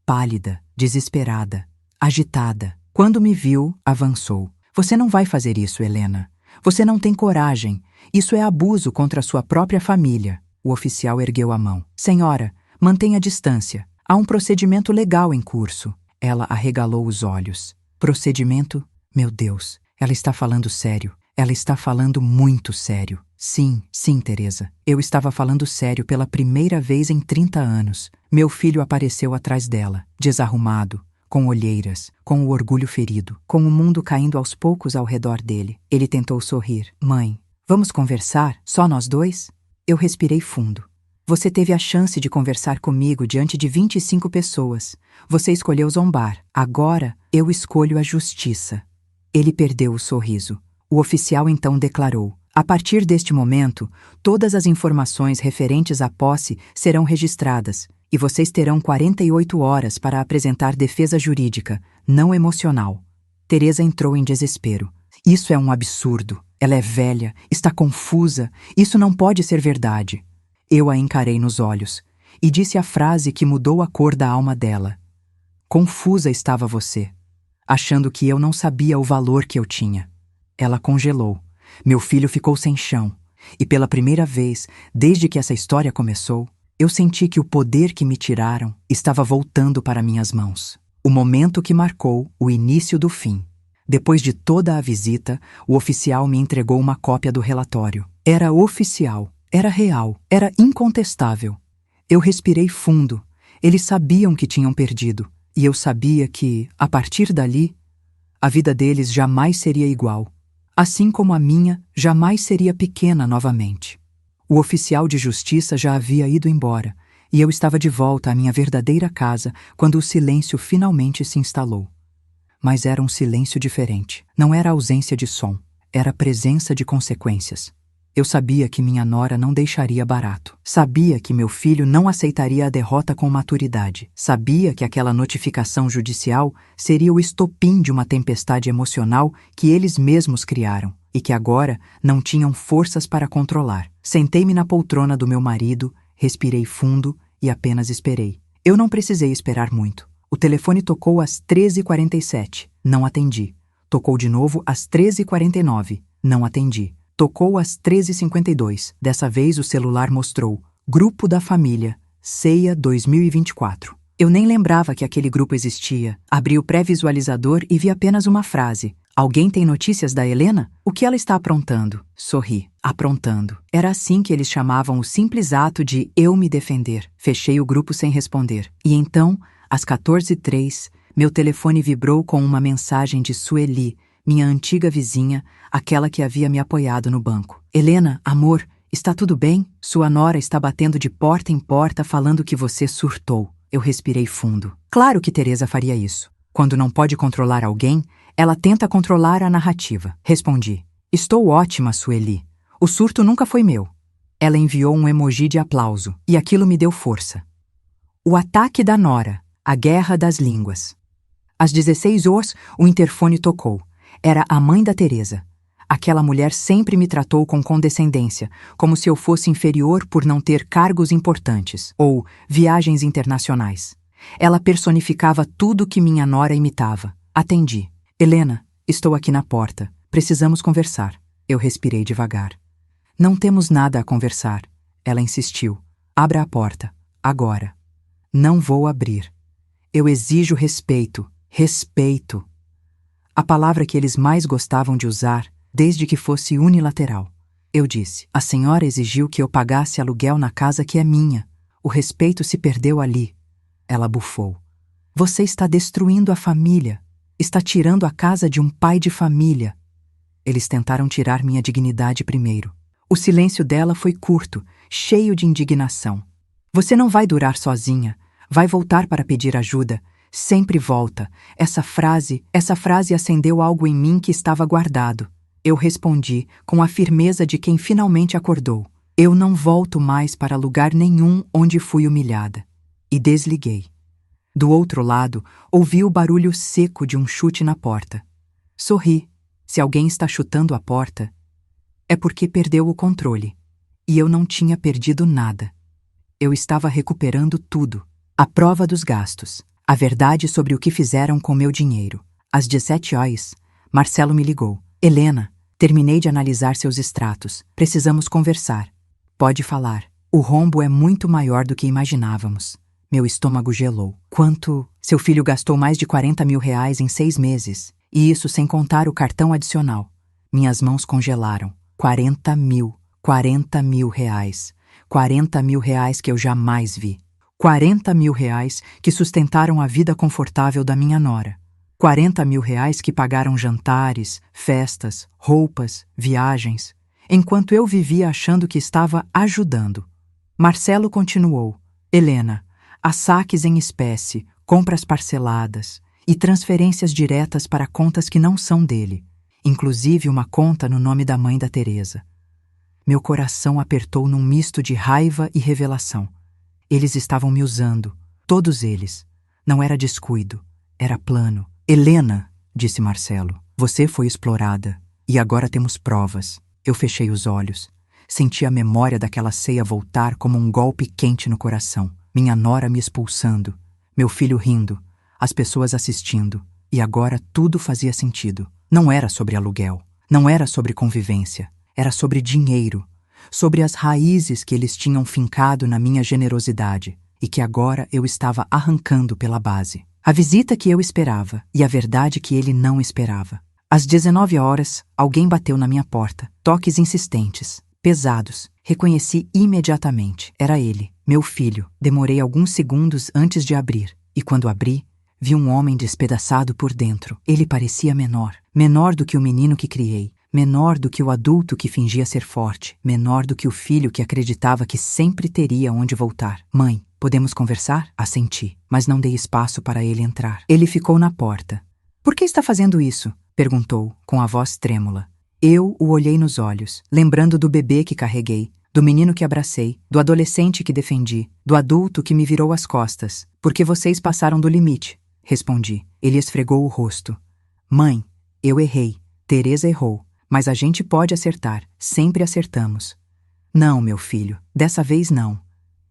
Pálida, desesperada, agitada. Quando me viu, avançou. Você não vai fazer isso, Helena. Você não tem coragem. Isso é abuso contra a sua própria família. O oficial ergueu a mão. Senhora, mantenha a distância. Há um procedimento legal em curso. Ela arregalou os olhos. Procedimento? Meu Deus, ela está falando sério. Ela está falando muito sério. Sim, Teresa. Eu estava falando sério pela primeira vez em 30 anos. Meu filho apareceu atrás dela, desarrumado, com olheiras, com o orgulho ferido, com o mundo caindo aos poucos ao redor dele. Ele tentou sorrir. Mãe, vamos conversar? Só nós dois? Eu respirei fundo. Você teve a chance de conversar comigo diante de 25 pessoas. Você escolheu zombar. Agora, eu escolho a justiça. Ele perdeu o sorriso. O oficial então declarou: a partir deste momento, todas as informações referentes à posse serão registradas e vocês terão 48 horas para apresentar defesa jurídica, não emocional. Teresa entrou em desespero. Isso é um absurdo. Ela é velha, está confusa. Isso não pode ser verdade. Eu a encarei nos olhos e disse a frase que mudou a cor da alma dela. Confusa estava você, achando que eu não sabia o valor que eu tinha. Ela congelou. Meu filho ficou sem chão. E pela primeira vez, desde que essa história começou, eu senti que o poder que me tiraram estava voltando para minhas mãos. O momento que marcou o início do fim. Depois de toda a visita, o oficial me entregou uma cópia do relatório. Era oficial, era real, era incontestável. Eu respirei fundo. Eles sabiam que tinham perdido. E eu sabia que, a partir dali, a vida deles jamais seria igual. Assim como a minha jamais seria pequena novamente. O oficial de justiça já havia ido embora, e eu estava de volta à minha verdadeira casa quando o silêncio finalmente se instalou. Mas era um silêncio diferente. Não era ausência de som, era presença de consequências. Eu sabia que minha nora não deixaria barato. Sabia que meu filho não aceitaria a derrota com maturidade. Sabia que aquela notificação judicial seria o estopim de uma tempestade emocional que eles mesmos criaram e que agora não tinham forças para controlar. Sentei-me na poltrona do meu marido, respirei fundo e apenas esperei. Eu não precisei esperar muito. O telefone tocou às 13h47. Não atendi. Tocou de novo às 13h49. Não atendi. Tocou às 13h52. Dessa vez o celular mostrou: Grupo da Família, Ceia 2024. Eu nem lembrava que aquele grupo existia. Abri o pré-visualizador e vi apenas uma frase: Alguém tem notícias da Helena? O que ela está aprontando? Sorri. Aprontando. Era assim que eles chamavam o simples ato de eu me defender. Fechei o grupo sem responder. E então, às 14h03, meu telefone vibrou com uma mensagem de Sueli, minha antiga vizinha, aquela que havia me apoiado no banco. Helena, amor, está tudo bem? Sua nora está batendo de porta em porta falando que você surtou. Eu respirei fundo. Claro que Teresa faria isso. Quando não pode controlar alguém, ela tenta controlar a narrativa. Respondi. Estou ótima, Sueli. O surto nunca foi meu. Ela enviou um emoji de aplauso, e aquilo me deu força. O ataque da Nora, a guerra das línguas. Às 16 horas, o interfone tocou. Era a mãe da Teresa. Aquela mulher sempre me tratou com condescendência, como se eu fosse inferior por não ter cargos importantes ou viagens internacionais. Ela personificava tudo que minha nora imitava. Atendi. Helena, estou aqui na porta. Precisamos conversar. Eu respirei devagar. Não temos nada a conversar. Ela insistiu. Abra a porta. Agora. Não vou abrir. Eu exijo respeito. Respeito. A palavra que eles mais gostavam de usar, desde que fosse unilateral. Eu disse, a senhora exigiu que eu pagasse aluguel na casa que é minha. O respeito se perdeu ali. Ela bufou. Você está destruindo a família. Está tirando a casa de um pai de família. Eles tentaram tirar minha dignidade primeiro. O silêncio dela foi curto, cheio de indignação. Você não vai durar sozinha. Vai voltar para pedir ajuda. Sempre volta. Essa frase acendeu algo em mim que estava guardado. Eu respondi com a firmeza de quem finalmente acordou. Eu não volto mais para lugar nenhum onde fui humilhada. E desliguei. Do outro lado, ouvi o barulho seco de um chute na porta. Sorri. Se alguém está chutando a porta, é porque perdeu o controle. E eu não tinha perdido nada. Eu estava recuperando tudo. A prova dos gastos. A verdade sobre o que fizeram com meu dinheiro. Às 17 horas, Marcelo me ligou. Helena, terminei de analisar seus extratos. Precisamos conversar. Pode falar. O rombo é muito maior do que imaginávamos. Meu estômago gelou. Quanto? Seu filho gastou mais de 40 mil reais em 6 meses. E isso sem contar o cartão adicional. Minhas mãos congelaram. 40 mil. 40 mil reais. 40 mil reais que eu jamais vi. 40 mil reais que sustentaram a vida confortável da minha nora. 40 mil reais que pagaram jantares, festas, roupas, viagens, enquanto eu vivia achando que estava ajudando. Marcelo continuou. Helena, há saques em espécie, compras parceladas e transferências diretas para contas que não são dele, inclusive uma conta no nome da mãe da Teresa. Meu coração apertou num misto de raiva e revelação. Eles estavam me usando, todos eles. Não era descuido, era plano. Helena, disse Marcelo, você foi explorada e agora temos provas. Eu fechei os olhos. Senti a memória daquela ceia voltar como um golpe quente no coração. Minha nora me expulsando, meu filho rindo, as pessoas assistindo. E agora tudo fazia sentido. Não era sobre aluguel, não era sobre convivência, era sobre dinheiro. Sobre as raízes que eles tinham fincado na minha generosidade e que agora eu estava arrancando pela base. A visita que eu esperava e a verdade que ele não esperava. Às 19 horas, alguém bateu na minha porta. Toques insistentes, pesados. Reconheci imediatamente. Era ele, meu filho. Demorei alguns segundos antes de abrir. E quando abri, vi um homem despedaçado por dentro. Ele parecia menor. Menor do que o menino que criei. Menor do que o adulto que fingia ser forte, menor do que o filho que acreditava que sempre teria onde voltar. Mãe, podemos conversar? Assenti, mas não dei espaço para ele entrar. Ele ficou na porta. Por que está fazendo isso? Perguntou, com a voz trêmula. Eu o olhei nos olhos, lembrando do bebê que carreguei, do menino que abracei, do adolescente que defendi, do adulto que me virou as costas. Porque vocês passaram do limite, respondi. Ele esfregou o rosto. Mãe, eu errei. Teresa errou. Mas a gente pode acertar, sempre acertamos. Não, meu filho, dessa vez não.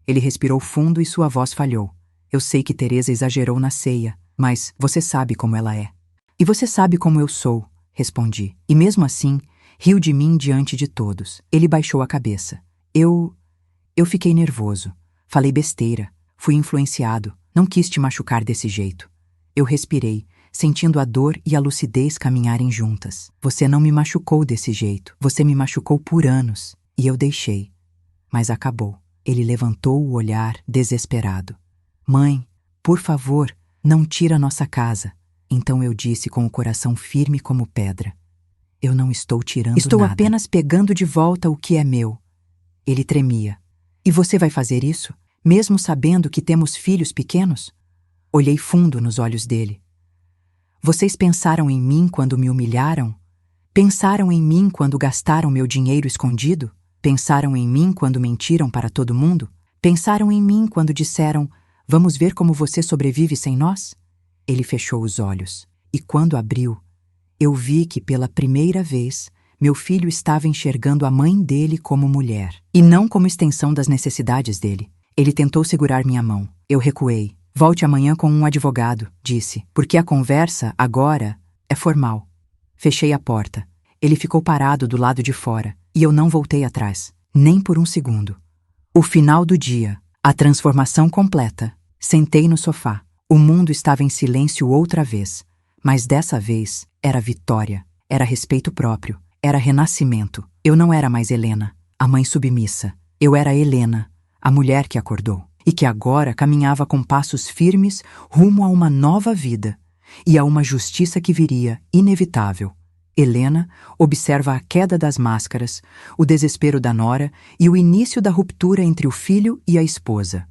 Ele respirou fundo e sua voz falhou. Eu sei que Teresa exagerou na ceia, mas você sabe como ela é. E você sabe como eu sou, respondi. E mesmo assim, riu de mim diante de todos. Ele baixou a cabeça. Eu fiquei nervoso. Falei besteira. Fui influenciado. Não quis te machucar desse jeito. Eu respirei, sentindo a dor e a lucidez caminharem juntas. Você não me machucou desse jeito. Você me machucou por anos. E eu deixei. Mas acabou. Ele levantou o olhar, desesperado. Mãe, por favor, não tira nossa casa. Então eu disse com o coração firme como pedra. Eu não estou tirando nada. Estou apenas pegando de volta o que é meu. Ele tremia. E você vai fazer isso? Mesmo sabendo que temos filhos pequenos? Olhei fundo nos olhos dele. Vocês pensaram em mim quando me humilharam? Pensaram em mim quando gastaram meu dinheiro escondido? Pensaram em mim quando mentiram para todo mundo? Pensaram em mim quando disseram: vamos ver como você sobrevive sem nós? Ele fechou os olhos, e quando abriu, eu vi que pela primeira vez meu filho estava enxergando a mãe dele como mulher, e não como extensão das necessidades dele. Ele tentou segurar minha mão. Eu recuei. Volte amanhã com um advogado, disse, porque a conversa, agora, é formal. Fechei a porta. Ele ficou parado do lado de fora, e eu não voltei atrás, nem por um segundo. O final do dia, a transformação completa. Sentei no sofá. O mundo estava em silêncio outra vez, mas dessa vez era vitória, era respeito próprio, era renascimento. Eu não era mais Helena, a mãe submissa. Eu era Helena, a mulher que acordou, e que agora caminhava com passos firmes rumo a uma nova vida e a uma justiça que viria, inevitável. Helena observa a queda das máscaras, o desespero da nora e o início da ruptura entre o filho e a esposa.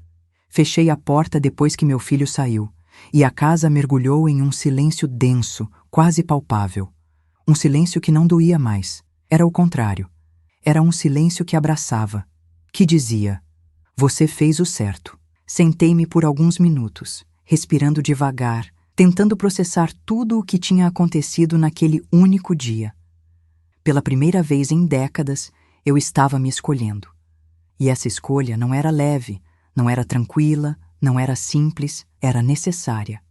Fechei a porta depois que meu filho saiu, e a casa mergulhou em um silêncio denso, quase palpável. Um silêncio que não doía mais. Era o contrário. Era um silêncio que abraçava, que dizia: você fez o certo. Sentei-me por alguns minutos, respirando devagar, tentando processar tudo o que tinha acontecido naquele único dia. Pela primeira vez em décadas, eu estava me escolhendo. E essa escolha não era leve, não era tranquila, não era simples, era necessária.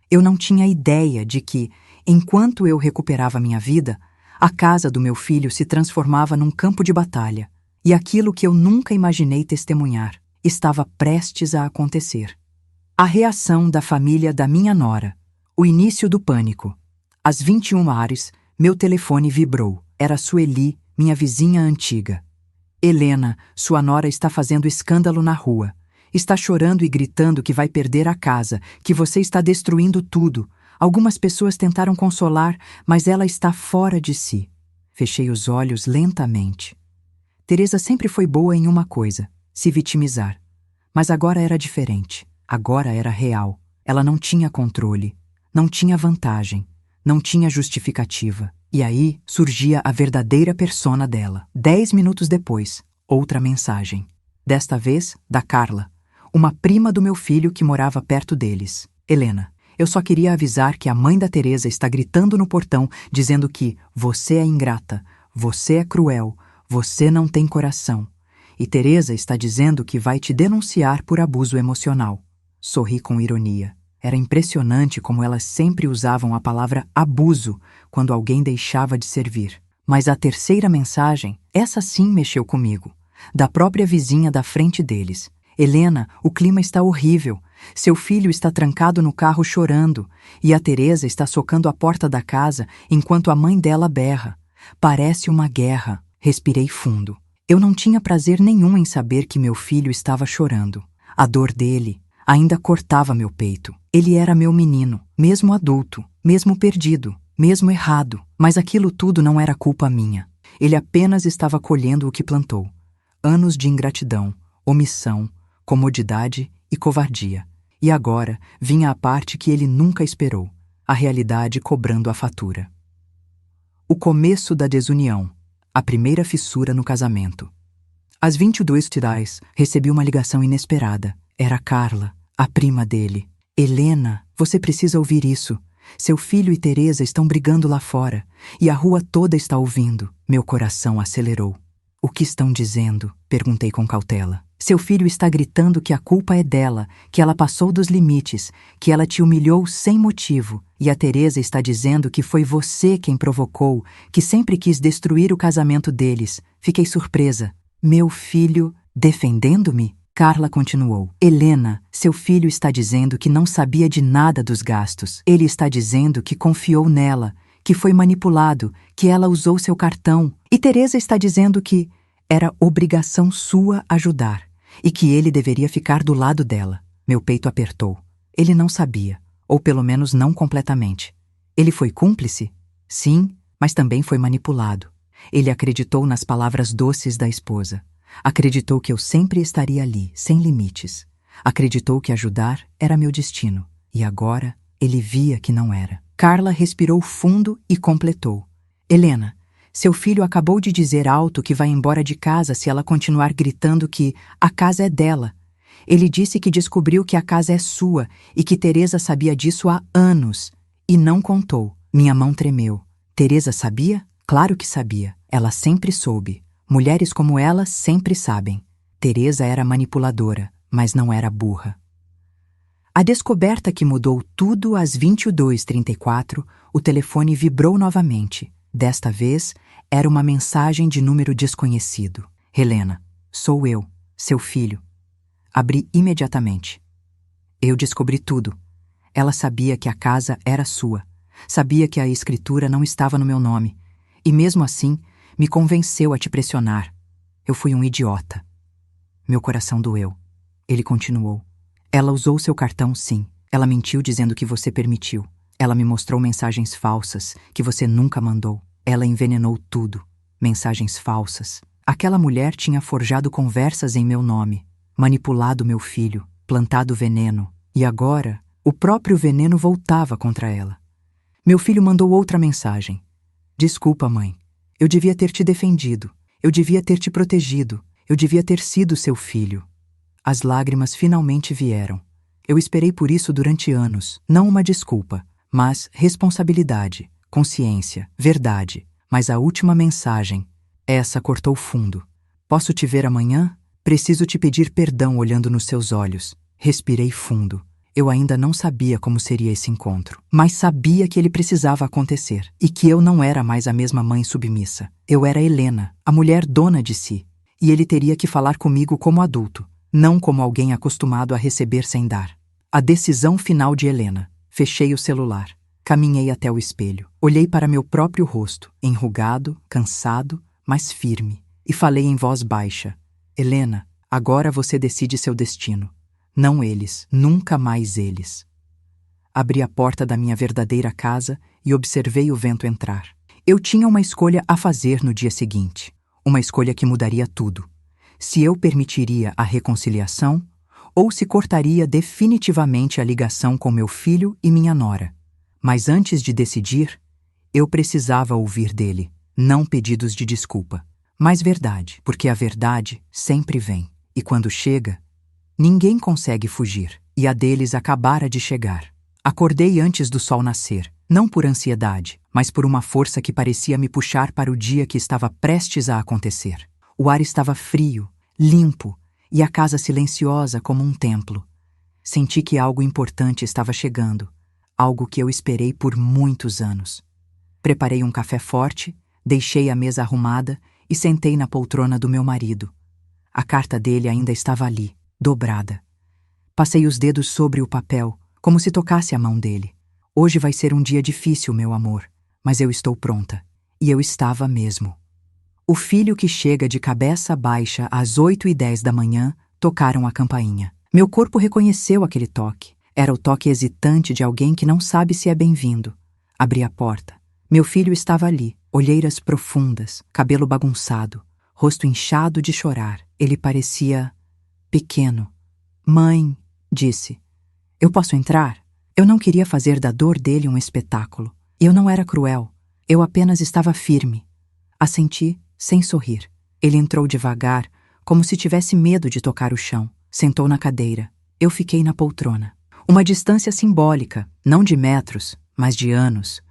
Eu não tinha ideia de que, enquanto eu recuperava minha vida, a casa do meu filho se transformava num campo de batalha, e aquilo que eu nunca imaginei testemunhar estava prestes a acontecer. A reação da família da minha nora. O início do pânico. Às 21h, meu telefone vibrou. Era Sueli, minha vizinha antiga. Helena, sua nora está fazendo escândalo na rua. Está chorando e gritando que vai perder a casa, que você está destruindo tudo. Algumas pessoas tentaram consolar, mas ela está fora de si. Fechei os olhos lentamente. Teresa sempre foi boa em uma coisa: se vitimizar. Mas agora era diferente. Agora era real. Ela não tinha controle, não tinha vantagem, não tinha justificativa. E aí surgia a verdadeira persona dela. 10 minutos depois, outra mensagem. Desta vez, da Carla, uma prima do meu filho que morava perto deles. Helena, eu só queria avisar que a mãe da Teresa está gritando no portão, dizendo que você é ingrata, você é cruel, você não tem coração. E Teresa está dizendo que vai te denunciar por abuso emocional. Sorri com ironia. Era impressionante como elas sempre usavam a palavra abuso quando alguém deixava de servir. Mas a terceira mensagem, essa sim mexeu comigo. Da própria vizinha da frente deles. Helena, o clima está horrível. Seu filho está trancado no carro chorando, e a Teresa está socando a porta da casa enquanto a mãe dela berra. Parece uma guerra. Respirei fundo. Eu não tinha prazer nenhum em saber que meu filho estava chorando. A dor dele ainda cortava meu peito. Ele era meu menino, mesmo adulto, mesmo perdido, mesmo errado. Mas aquilo tudo não era culpa minha. Ele apenas estava colhendo o que plantou. Anos de ingratidão, omissão, comodidade e covardia. E agora vinha a parte que ele nunca esperou, a realidade cobrando a fatura. O começo da desunião, a primeira fissura no casamento. Às 22h, recebi uma ligação inesperada. Era Carla, a prima dele. Helena, você precisa ouvir isso. Seu filho e Teresa estão brigando lá fora, e a rua toda está ouvindo. Meu coração acelerou. O que estão dizendo? Perguntei com cautela. Seu filho está gritando que a culpa é dela, que ela passou dos limites, que ela te humilhou sem motivo. E a Teresa está dizendo que foi você quem provocou, que sempre quis destruir o casamento deles. Fiquei surpresa. Meu filho defendendo-me? Carla continuou. Helena, seu filho está dizendo que não sabia de nada dos gastos. Ele está dizendo que confiou nela, que foi manipulado, que ela usou seu cartão. E Teresa está dizendo que era obrigação sua ajudar e que ele deveria ficar do lado dela. Meu peito apertou. Ele não sabia, ou pelo menos não completamente. Ele foi cúmplice? Sim, mas também foi manipulado. Ele acreditou nas palavras doces da esposa. Acreditou que eu sempre estaria ali, sem limites. Acreditou que ajudar era meu destino. E agora ele via que não era. Carla respirou fundo e completou. Helena, seu filho acabou de dizer alto que vai embora de casa se ela continuar gritando que a casa é dela. Ele disse que descobriu que a casa é sua e que Teresa sabia disso há anos. E não contou. Minha mão tremeu. Teresa sabia? Claro que sabia. Ela sempre soube. Mulheres como ela sempre sabem. Teresa era manipuladora, mas não era burra. A descoberta que mudou tudo às 22h34, o telefone vibrou novamente. Desta vez, era uma mensagem de número desconhecido. Helena, sou eu, seu filho. Abri imediatamente. Eu descobri tudo. Ela sabia que a casa era sua. Sabia que a escritura não estava no meu nome. E mesmo assim, me convenceu a te pressionar. Eu fui um idiota. Meu coração doeu. Ele continuou. Ela usou seu cartão, sim. Ela mentiu dizendo que você permitiu. Ela me mostrou mensagens falsas que você nunca mandou. Ela envenenou tudo. Mensagens falsas. Aquela mulher tinha forjado conversas em meu nome, manipulado meu filho, plantado veneno. E agora, o próprio veneno voltava contra ela. Meu filho mandou outra mensagem. Desculpa, mãe. Eu devia ter te defendido. Eu devia ter te protegido. Eu devia ter sido seu filho. As lágrimas finalmente vieram. Eu esperei por isso durante anos. Não uma desculpa, mas responsabilidade, consciência, verdade. Mas a última mensagem, essa cortou fundo. Posso te ver amanhã? Preciso te pedir perdão olhando nos seus olhos. Respirei fundo. Eu ainda não sabia como seria esse encontro, mas sabia que ele precisava acontecer e que eu não era mais a mesma mãe submissa. Eu era Helena, a mulher dona de si, e ele teria que falar comigo como adulto, não como alguém acostumado a receber sem dar. A decisão final de Helena. Fechei o celular. Caminhei até o espelho. Olhei para meu próprio rosto, enrugado, cansado, mas firme, e falei em voz baixa. Helena, agora você decide seu destino. Não eles, nunca mais eles. Abri a porta da minha verdadeira casa e observei o vento entrar. Eu tinha uma escolha a fazer no dia seguinte. Uma escolha que mudaria tudo. Se eu permitiria a reconciliação ou se cortaria definitivamente a ligação com meu filho e minha nora. Mas antes de decidir, eu precisava ouvir dele, não pedidos de desculpa, mas verdade, porque a verdade sempre vem. E quando chega, ninguém consegue fugir, e a deles acabara de chegar. Acordei antes do sol nascer, não por ansiedade, mas por uma força que parecia me puxar para o dia que estava prestes a acontecer. O ar estava frio, limpo, e a casa silenciosa como um templo. Senti que algo importante estava chegando, algo que eu esperei por muitos anos. Preparei um café forte, deixei a mesa arrumada e sentei na poltrona do meu marido. A carta dele ainda estava ali, dobrada. Passei os dedos sobre o papel, como se tocasse a mão dele. Hoje vai ser um dia difícil, meu amor, mas eu estou pronta. E eu estava mesmo. O filho que chega de cabeça baixa às 8h10 da manhã tocaram a campainha. Meu corpo reconheceu aquele toque. Era o toque hesitante de alguém que não sabe se é bem-vindo. Abri a porta. Meu filho estava ali, olheiras profundas, cabelo bagunçado, rosto inchado de chorar. Ele parecia pequeno. Mãe, disse. Eu posso entrar? Eu não queria fazer da dor dele um espetáculo. Eu não era cruel. Eu apenas estava firme. Assenti, sem sorrir. Ele entrou devagar, como se tivesse medo de tocar o chão. Sentou na cadeira. Eu fiquei na poltrona. Uma distância simbólica, não de metros, mas de anos.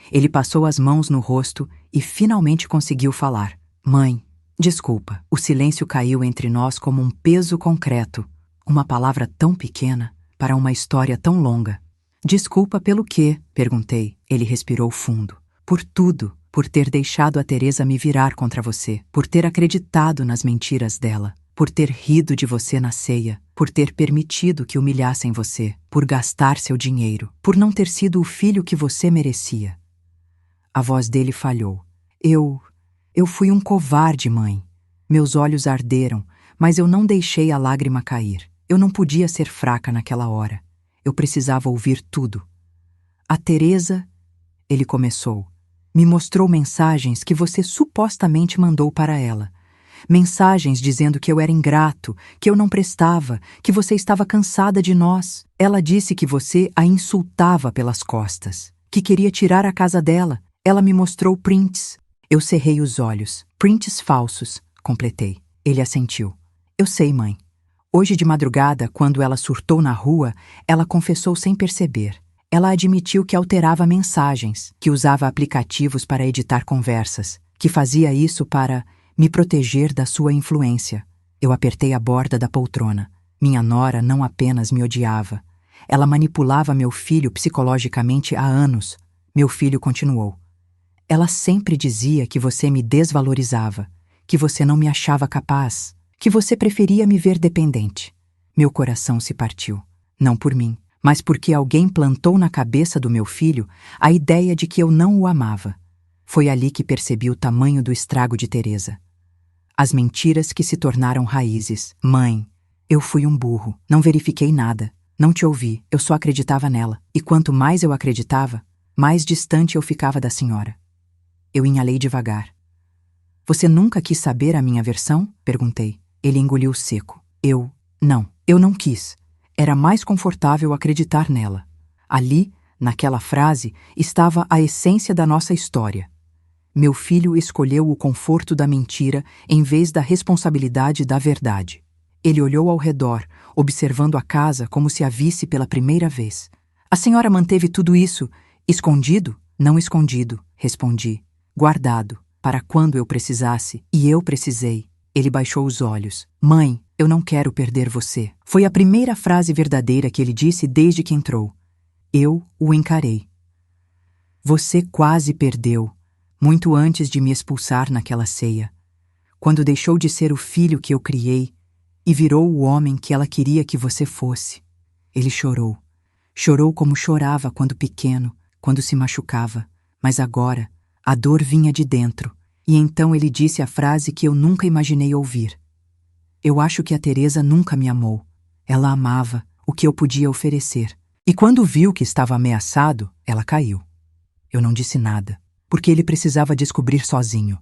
Ele passou as mãos no rosto e finalmente conseguiu falar. Mãe, desculpa. O silêncio caiu entre nós como um peso concreto. Uma palavra tão pequena para uma história tão longa. Desculpa pelo quê? Perguntei. Ele respirou fundo. Por tudo. Por ter deixado a Teresa me virar contra você. Por ter acreditado nas mentiras dela. Por ter rido de você na ceia. Por ter permitido que humilhassem você. Por gastar seu dinheiro. Por não ter sido o filho que você merecia. A voz dele falhou. Eu fui um covarde, mãe. Meus olhos arderam, mas eu não deixei a lágrima cair. Eu não podia ser fraca naquela hora. Eu precisava ouvir tudo. A Teresa, ele começou, me mostrou mensagens que você supostamente mandou para ela. Mensagens dizendo que eu era ingrato, que eu não prestava, que você estava cansada de nós. Ela disse que você a insultava pelas costas, que queria tirar a casa dela. Ela me mostrou prints. Eu cerrei os olhos. Prints falsos, completei. Ele assentiu. Eu sei, mãe. Hoje de madrugada, quando ela surtou na rua, ela confessou sem perceber. Ela admitiu que alterava mensagens, que usava aplicativos para editar conversas, que fazia isso para me proteger da sua influência. Eu apertei a borda da poltrona. Minha nora não apenas me odiava. Ela manipulava meu filho psicologicamente há anos. Meu filho continuou. Ela sempre dizia que você me desvalorizava, que você não me achava capaz, que você preferia me ver dependente. Meu coração se partiu. Não por mim, mas porque alguém plantou na cabeça do meu filho a ideia de que eu não o amava. Foi ali que percebi o tamanho do estrago de Teresa. As mentiras que se tornaram raízes. Mãe, eu fui um burro. Não verifiquei nada. Não te ouvi. Eu só acreditava nela. E quanto mais eu acreditava, mais distante eu ficava da senhora. Eu inhalei devagar. Você nunca quis saber a minha versão? Perguntei. Ele engoliu seco. Eu não quis. Era mais confortável acreditar nela. Ali, naquela frase, estava a essência da nossa história. Meu filho escolheu o conforto da mentira em vez da responsabilidade da verdade. Ele olhou ao redor, observando a casa como se a visse pela primeira vez. A senhora manteve tudo isso escondido? Não escondido, respondi. Guardado, para quando eu precisasse, e eu precisei. Ele baixou os olhos. Mãe, eu não quero perder você. Foi a primeira frase verdadeira que ele disse desde que entrou. Eu o encarei. Você quase perdeu, muito antes de me expulsar naquela ceia, quando deixou de ser o filho que eu criei e virou o homem que ela queria que você fosse. Ele chorou. Chorou como chorava quando pequeno, quando se machucava. Mas agora, a dor vinha de dentro. E então ele disse a frase que eu nunca imaginei ouvir. Eu acho que a Teresa nunca me amou. Ela amava o que eu podia oferecer. E quando viu que estava ameaçado, ela caiu. Eu não disse nada, porque ele precisava descobrir sozinho.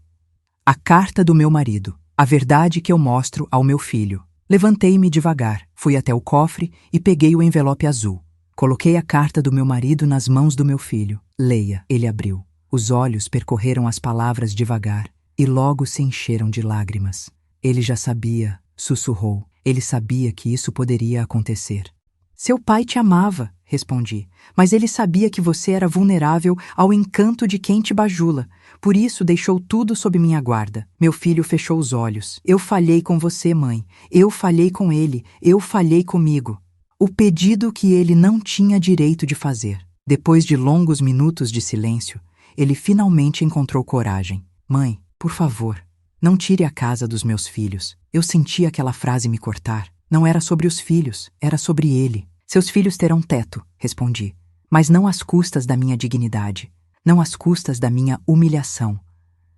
A carta do meu marido, a verdade que eu mostro ao meu filho. Levantei-me devagar, fui até o cofre e peguei o envelope azul. Coloquei a carta do meu marido nas mãos do meu filho. Leia, ele abriu. Os olhos percorreram as palavras devagar e logo se encheram de lágrimas. Ele já sabia, sussurrou. Ele sabia que isso poderia acontecer. Seu pai te amava, respondi, mas ele sabia que você era vulnerável ao encanto de quem te bajula. Por isso deixou tudo sob minha guarda. Meu filho fechou os olhos. Eu falhei com você, mãe. Eu falhei com ele. Eu falhei comigo. O pedido que ele não tinha direito de fazer. Depois de longos minutos de silêncio, ele finalmente encontrou coragem. Mãe, por favor, não tire a casa dos meus filhos. Eu senti aquela frase me cortar. Não era sobre os filhos, era sobre ele. Seus filhos terão teto, respondi, mas não às custas da minha dignidade, não às custas da minha humilhação,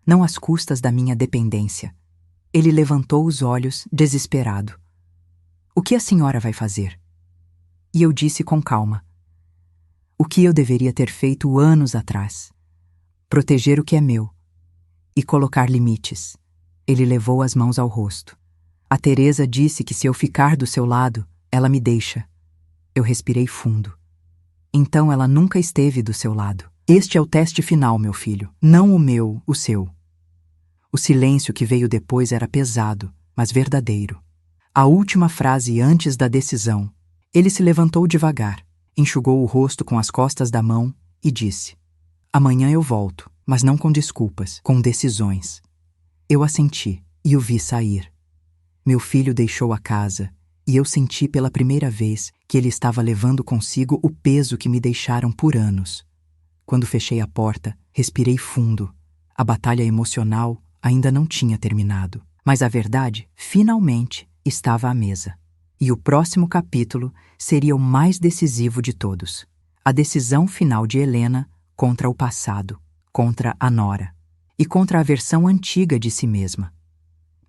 não às custas da minha dependência. Ele levantou os olhos, desesperado. O que a senhora vai fazer? E eu disse com calma. O que eu deveria ter feito anos atrás. Proteger o que é meu e colocar limites. Ele levou as mãos ao rosto. A Teresa disse que se eu ficar do seu lado, ela me deixa. Eu respirei fundo. Então ela nunca esteve do seu lado. Este é o teste final, meu filho. Não o meu, o seu. O silêncio que veio depois era pesado, mas verdadeiro. A última frase antes da decisão. Ele se levantou devagar, enxugou o rosto com as costas da mão e disse: Amanhã eu volto, mas não com desculpas, com decisões. Eu assenti e o vi sair. Meu filho deixou a casa e eu senti pela primeira vez que ele estava levando consigo o peso que me deixaram por anos. Quando fechei a porta, respirei fundo. A batalha emocional ainda não tinha terminado, mas a verdade, finalmente, estava à mesa. E o próximo capítulo seria o mais decisivo de todos. A decisão final de Helena contra o passado, contra a nora e contra a versão antiga de si mesma.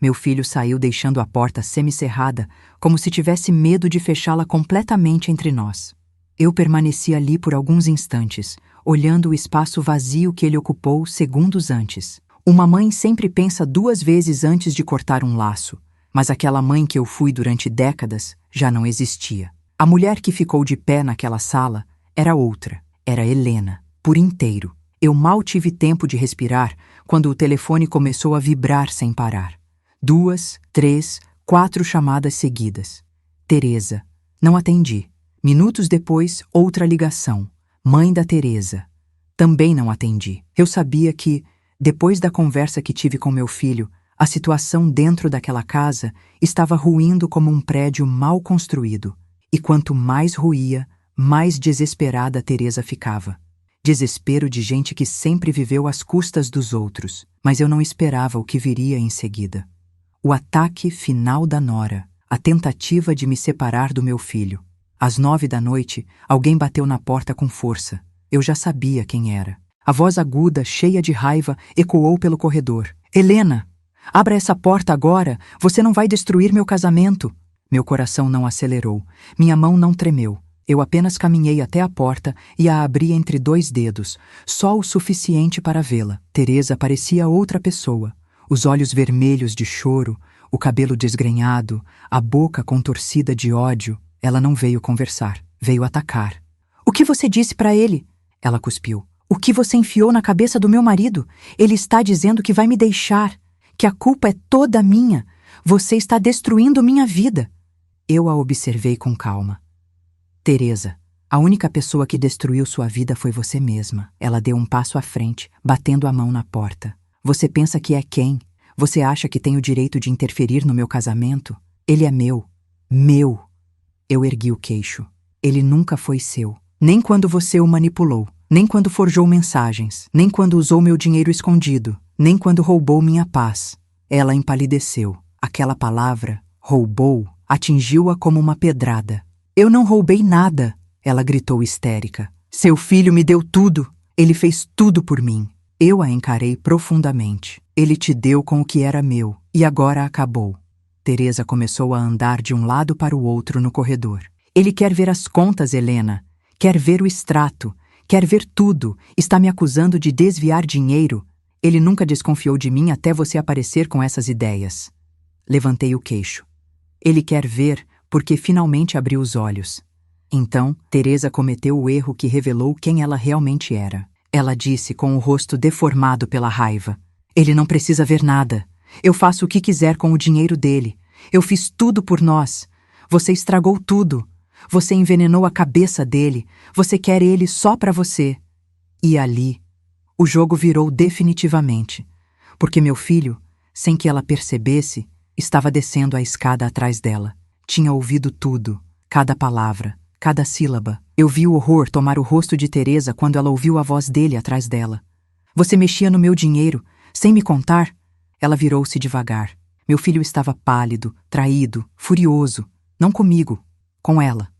Meu filho saiu deixando a porta semicerrada, como se tivesse medo de fechá-la completamente entre nós. Eu permaneci ali por alguns instantes, olhando o espaço vazio que ele ocupou segundos antes. Uma mãe sempre pensa 2 vezes antes de cortar um laço, mas aquela mãe que eu fui durante décadas já não existia. A mulher que ficou de pé naquela sala era outra, era Helena. por inteiro. Eu mal tive tempo de respirar quando o telefone começou a vibrar sem parar. 2, 3, 4 chamadas seguidas. Teresa. Não atendi. Minutos depois, outra ligação. Mãe da Teresa. Também não atendi. Eu sabia que, depois da conversa que tive com meu filho, a situação dentro daquela casa estava ruindo como um prédio mal construído. E quanto mais ruía, mais desesperada Teresa ficava. Desespero de gente que sempre viveu às custas dos outros, mas eu não esperava o que viria em seguida. O ataque final da nora, a tentativa de me separar do meu filho. Às 9 da noite, alguém bateu na porta com força. Eu já sabia quem era. A voz aguda, cheia de raiva, ecoou pelo corredor. Helena, abra essa porta agora, você não vai destruir meu casamento. Meu coração não acelerou, minha mão não tremeu. Eu apenas caminhei até a porta e a abri entre 2 dedos, só o suficiente para vê-la. Teresa parecia outra pessoa. Os olhos vermelhos de choro, o cabelo desgrenhado, a boca contorcida de ódio. Ela não veio conversar, veio atacar. O que você disse para ele? Ela cuspiu. O que você enfiou na cabeça do meu marido? Ele está dizendo que vai me deixar, que a culpa é toda minha. Você está destruindo minha vida. Eu a observei com calma. Teresa, a única pessoa que destruiu sua vida foi você mesma. Ela deu um passo à frente, batendo a mão na porta. Você pensa que é quem? Você acha que tem o direito de interferir no meu casamento? Ele é meu. Meu. Eu ergui o queixo. Ele nunca foi seu. Nem quando você o manipulou. Nem quando forjou mensagens. Nem quando usou meu dinheiro escondido. Nem quando roubou minha paz. Ela empalideceu. Aquela palavra, roubou, atingiu-a como uma pedrada. Eu não roubei nada, ela gritou histérica. Seu filho me deu tudo. Ele fez tudo por mim. Eu a encarei profundamente. Ele te deu com o que era meu, e agora acabou. Teresa começou a andar de um lado para o outro no corredor. Ele quer ver as contas, Helena. Quer ver o extrato. Quer ver tudo. Está me acusando de desviar dinheiro. Ele nunca desconfiou de mim até você aparecer com essas ideias. Levantei o queixo. Ele quer ver porque finalmente abriu os olhos. Então, Teresa cometeu o erro que revelou quem ela realmente era. Ela disse com o rosto deformado pela raiva. Ele não precisa ver nada. Eu faço o que quiser com o dinheiro dele. Eu fiz tudo por nós. Você estragou tudo. Você envenenou a cabeça dele. Você quer ele só para você. E ali, o jogo virou definitivamente. Porque meu filho, sem que ela percebesse, estava descendo a escada atrás dela. Tinha ouvido tudo, cada palavra, cada sílaba. Eu vi o horror tomar o rosto de Teresa quando ela ouviu a voz dele atrás dela. Você mexia no meu dinheiro, sem me contar? Ela virou-se devagar. Meu filho estava pálido, traído, furioso. Não comigo, com ela.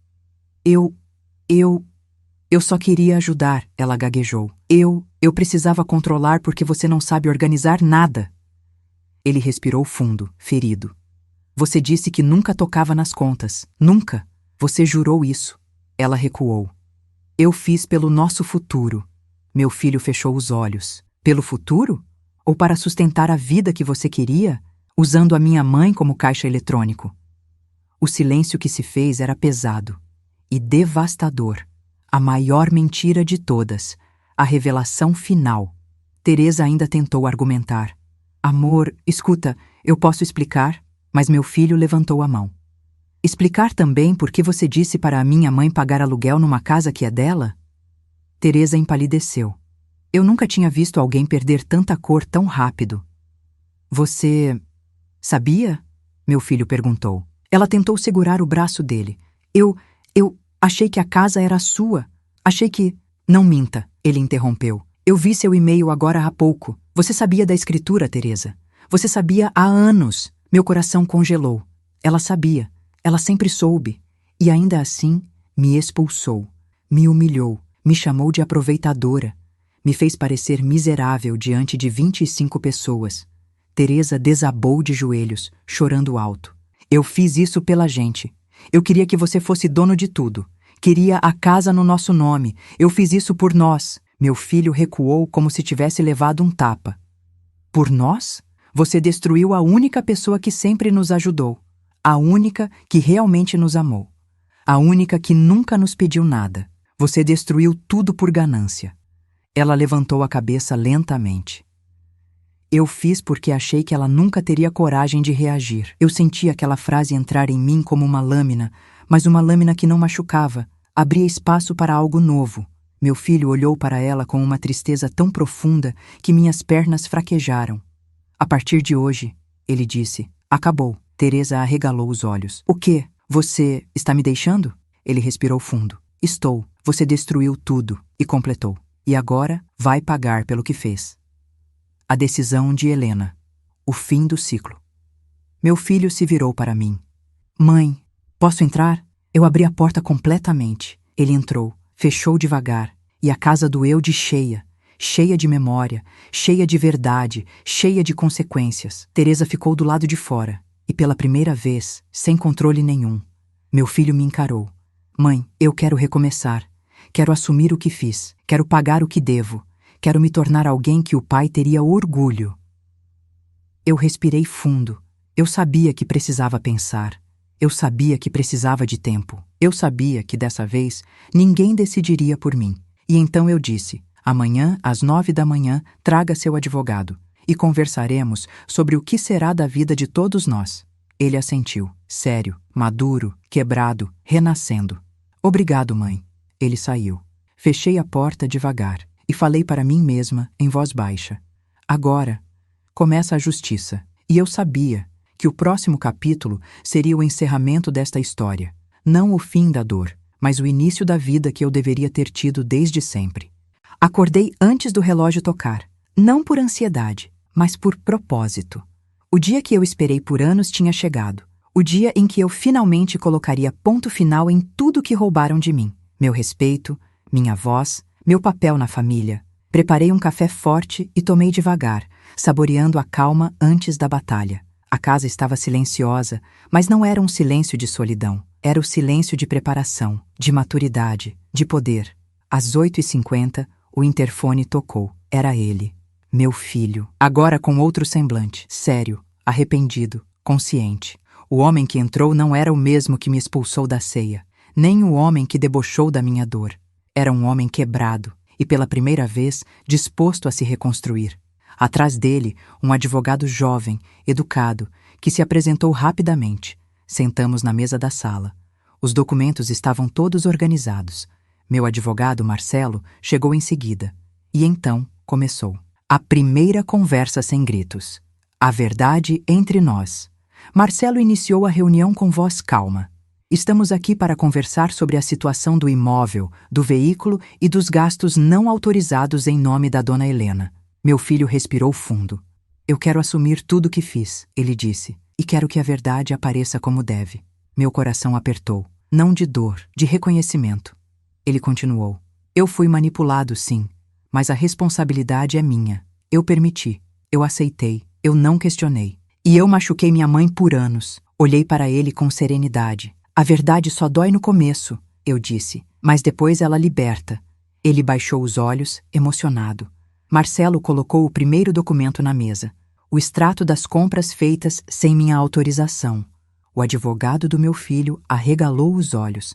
Eu só queria ajudar, ela gaguejou. Eu precisava controlar porque você não sabe organizar nada. Ele respirou fundo, ferido. Você disse que nunca tocava nas contas. Nunca. Você jurou isso. Ela recuou. Eu fiz pelo nosso futuro. Meu filho fechou os olhos. Pelo futuro? Ou para sustentar a vida que você queria, usando a minha mãe como caixa eletrônico? O silêncio que se fez era pesado e devastador. A maior mentira de todas. A revelação final. Teresa ainda tentou argumentar. Amor, escuta, eu posso explicar? Mas meu filho levantou a mão. Explicar também por que você disse para a minha mãe pagar aluguel numa casa que é dela? Teresa empalideceu. Eu nunca tinha visto alguém perder tanta cor tão rápido. Você sabia? Meu filho perguntou. Ela tentou segurar o braço dele. Eu achei que a casa era sua. Achei que... Não minta, ele interrompeu. Eu vi seu e-mail agora há pouco. Você sabia da escritura, Teresa. Você sabia há anos. Meu coração congelou. Ela sabia. Ela sempre soube. E ainda assim, me expulsou. Me humilhou. Me chamou de aproveitadora. Me fez parecer miserável diante de 25 pessoas. Teresa desabou de joelhos, chorando alto. Eu fiz isso pela gente. Eu queria que você fosse dono de tudo. Queria a casa no nosso nome. Eu fiz isso por nós. Meu filho recuou como se tivesse levado um tapa. Por nós? Você destruiu a única pessoa que sempre nos ajudou. A única que realmente nos amou. A única que nunca nos pediu nada. Você destruiu tudo por ganância. Ela levantou a cabeça lentamente. Eu fiz porque achei que ela nunca teria coragem de reagir. Eu senti aquela frase entrar em mim como uma lâmina, mas uma lâmina que não machucava, abria espaço para algo novo. Meu filho olhou para ela com uma tristeza tão profunda que minhas pernas fraquejaram. A partir de hoje, ele disse, acabou. Teresa arregalou os olhos. O quê? Você está me deixando? Ele respirou fundo. Estou. Você destruiu tudo. E completou. E agora vai pagar pelo que fez. A decisão de Helena. O fim do ciclo. Meu filho se virou para mim. Mãe, posso entrar? Eu abri a porta completamente. Ele entrou, fechou devagar, e a casa doeu de cheia. Cheia de memória, cheia de verdade, cheia de consequências. Teresa ficou do lado de fora, e pela primeira vez, sem controle nenhum. Meu filho me encarou. Mãe, eu quero recomeçar. Quero assumir o que fiz. Quero pagar o que devo. Quero me tornar alguém que o pai teria orgulho. Eu respirei fundo. Eu sabia que precisava pensar. Eu sabia que precisava de tempo. Eu sabia que dessa vez ninguém decidiria por mim. E então eu disse, amanhã, às 9 da manhã, traga seu advogado e conversaremos sobre o que será da vida de todos nós. Ele assentiu, sério, maduro, quebrado, renascendo. Obrigado, mãe. Ele saiu. Fechei a porta devagar e falei para mim mesma em voz baixa. Agora começa a justiça. E eu sabia que o próximo capítulo seria o encerramento desta história. Não o fim da dor, mas o início da vida que eu deveria ter tido desde sempre. Acordei antes do relógio tocar. Não por ansiedade, mas por propósito. O dia que eu esperei por anos tinha chegado. O dia em que eu finalmente colocaria ponto final em tudo que roubaram de mim. Meu respeito, minha voz, meu papel na família. Preparei um café forte e tomei devagar, saboreando a calma antes da batalha. A casa estava silenciosa, mas não era um silêncio de solidão. Era o silêncio de preparação, de maturidade, de poder. Às 8h50, o interfone tocou. Era ele, meu filho. Agora com outro semblante, sério, arrependido, consciente. O homem que entrou não era o mesmo que me expulsou da ceia, nem o homem que debochou da minha dor. Era um homem quebrado e, pela primeira vez, disposto a se reconstruir. Atrás dele, um advogado jovem, educado, que se apresentou rapidamente. Sentamos na mesa da sala. Os documentos estavam todos organizados. Meu advogado, Marcelo, chegou em seguida. E então começou. A primeira conversa sem gritos. A verdade entre nós. Marcelo iniciou a reunião com voz calma. Estamos aqui para conversar sobre a situação do imóvel, do veículo e dos gastos não autorizados em nome da dona Helena. Meu filho respirou fundo. Eu quero assumir tudo o que fiz, ele disse, e quero que a verdade apareça como deve. Meu coração apertou. Não de dor, de reconhecimento. Ele continuou. Eu fui manipulado, sim, mas a responsabilidade é minha. Eu permiti, eu aceitei, eu não questionei. E eu machuquei minha mãe por anos. Olhei para ele com serenidade. A verdade só dói no começo, eu disse, mas depois ela liberta. Ele baixou os olhos, emocionado. Marcelo colocou o primeiro documento na mesa. O extrato das compras feitas sem minha autorização. O advogado do meu filho arregalou os olhos.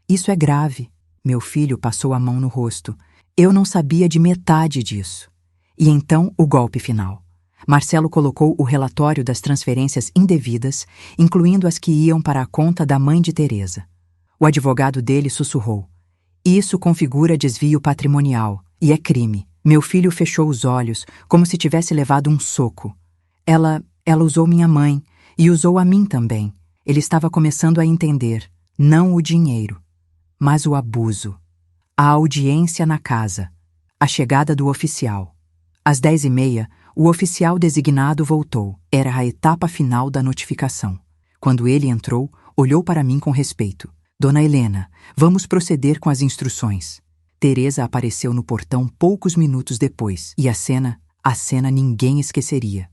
Isso é grave. Meu filho passou a mão no rosto. Eu não sabia de metade disso. E então o golpe final. Marcelo colocou o relatório das transferências indevidas, incluindo as que iam para a conta da mãe de Teresa. O advogado dele sussurrou. Isso configura desvio patrimonial e é crime. Meu filho fechou os olhos, como se tivesse levado um soco. Ela usou minha mãe e usou a mim também. Ele estava começando a entender, não o dinheiro, mas o abuso. A audiência na casa. A chegada do oficial. Às 10h30, o oficial designado voltou. Era a etapa final da notificação. Quando ele entrou, olhou para mim com respeito. Dona Helena, vamos proceder com as instruções. Teresa apareceu no portão poucos minutos depois. E a cena ninguém esqueceria.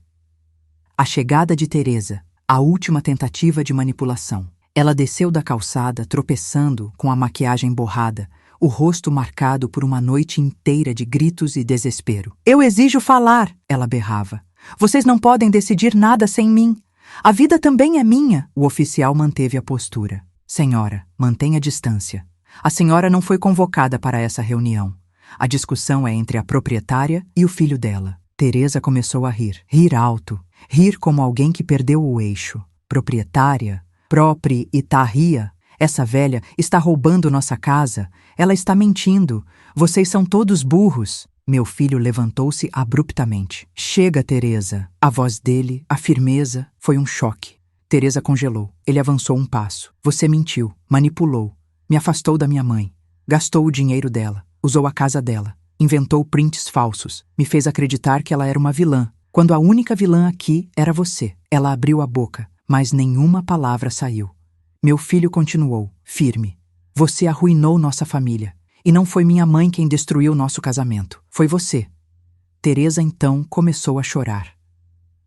A chegada de Teresa, a última tentativa de manipulação. Ela desceu da calçada, tropeçando, com a maquiagem borrada, o rosto marcado por uma noite inteira de gritos e desespero. Eu exijo falar, ela berrava. Vocês não podem decidir nada sem mim. A vida também é minha. O oficial manteve a postura. Senhora, mantenha distância. A senhora não foi convocada para essa reunião. A discussão é entre a proprietária e o filho dela. Teresa começou a rir. Rir alto. Rir como alguém que perdeu o eixo. Proprietária, proprietaria. Essa velha está roubando nossa casa. Ela está mentindo. Vocês são todos burros. Meu filho levantou-se abruptamente. Chega, Teresa. A voz dele, a firmeza, foi um choque. Teresa congelou. Ele avançou um passo. Você mentiu, manipulou, me afastou da minha mãe, gastou o dinheiro dela, usou a casa dela, inventou prints falsos, me fez acreditar que ela era uma vilã, quando a única vilã aqui era você. Ela abriu a boca, mas nenhuma palavra saiu. Meu filho continuou, firme. Você arruinou nossa família. E não foi minha mãe quem destruiu nosso casamento. Foi você. Teresa então começou a chorar.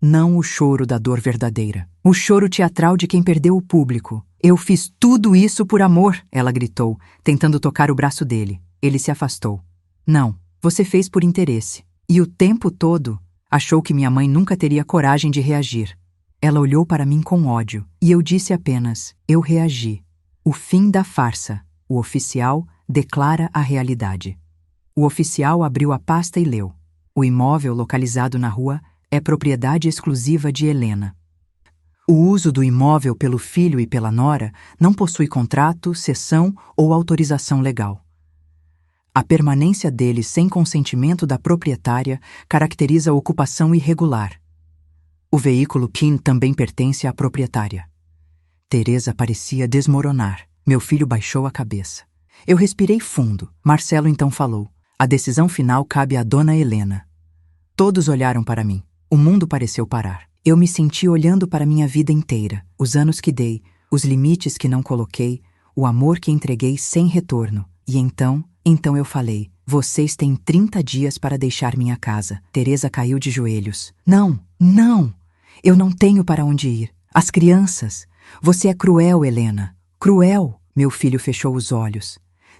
Não o choro da dor verdadeira. O choro teatral de quem perdeu o público. Eu fiz tudo isso por amor, ela gritou, tentando tocar o braço dele. Ele se afastou. Não, você fez por interesse. E o tempo todo, achou que minha mãe nunca teria coragem de reagir. Ela olhou para mim com ódio, e eu disse apenas, eu reagi. O fim da farsa. O oficial declara a realidade. O oficial abriu a pasta e leu. O imóvel localizado na rua é propriedade exclusiva de Helena. O uso do imóvel pelo filho e pela nora não possui contrato, cessão ou autorização legal. A permanência deles sem consentimento da proprietária caracteriza a ocupação irregular. O veículo PIN também pertence à proprietária. Teresa parecia desmoronar. Meu filho baixou a cabeça. Eu respirei fundo. Marcelo então falou. A decisão final cabe à dona Helena. Todos olharam para mim. O mundo pareceu parar. Eu me senti olhando para minha vida inteira. Os anos que dei, os limites que não coloquei, o amor que entreguei sem retorno. E então eu falei. Vocês têm 30 dias para deixar minha casa. Teresa caiu de joelhos. Não, não! Eu não tenho para onde ir. As crianças. Você é cruel, Helena. Cruel! Meu filho fechou os olhos.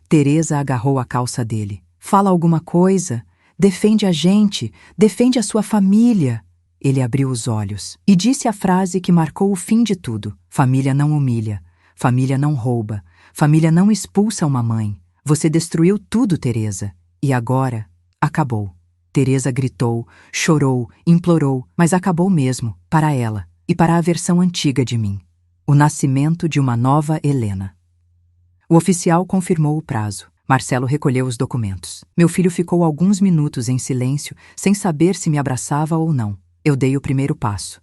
Teresa agarrou a calça dele. Fala alguma coisa. Defende a gente. Defende a sua família. Ele abriu os olhos e disse a frase que marcou o fim de tudo. Família não humilha. Família não rouba. Família não expulsa uma mãe. Você destruiu tudo, Teresa. E agora, acabou. Teresa gritou, chorou, implorou, mas acabou mesmo, para ela e para a versão antiga de mim. O nascimento de uma nova Helena. O oficial confirmou o prazo. Marcelo recolheu os documentos. Meu filho ficou alguns minutos em silêncio, sem saber se me abraçava ou não. Eu dei o primeiro passo.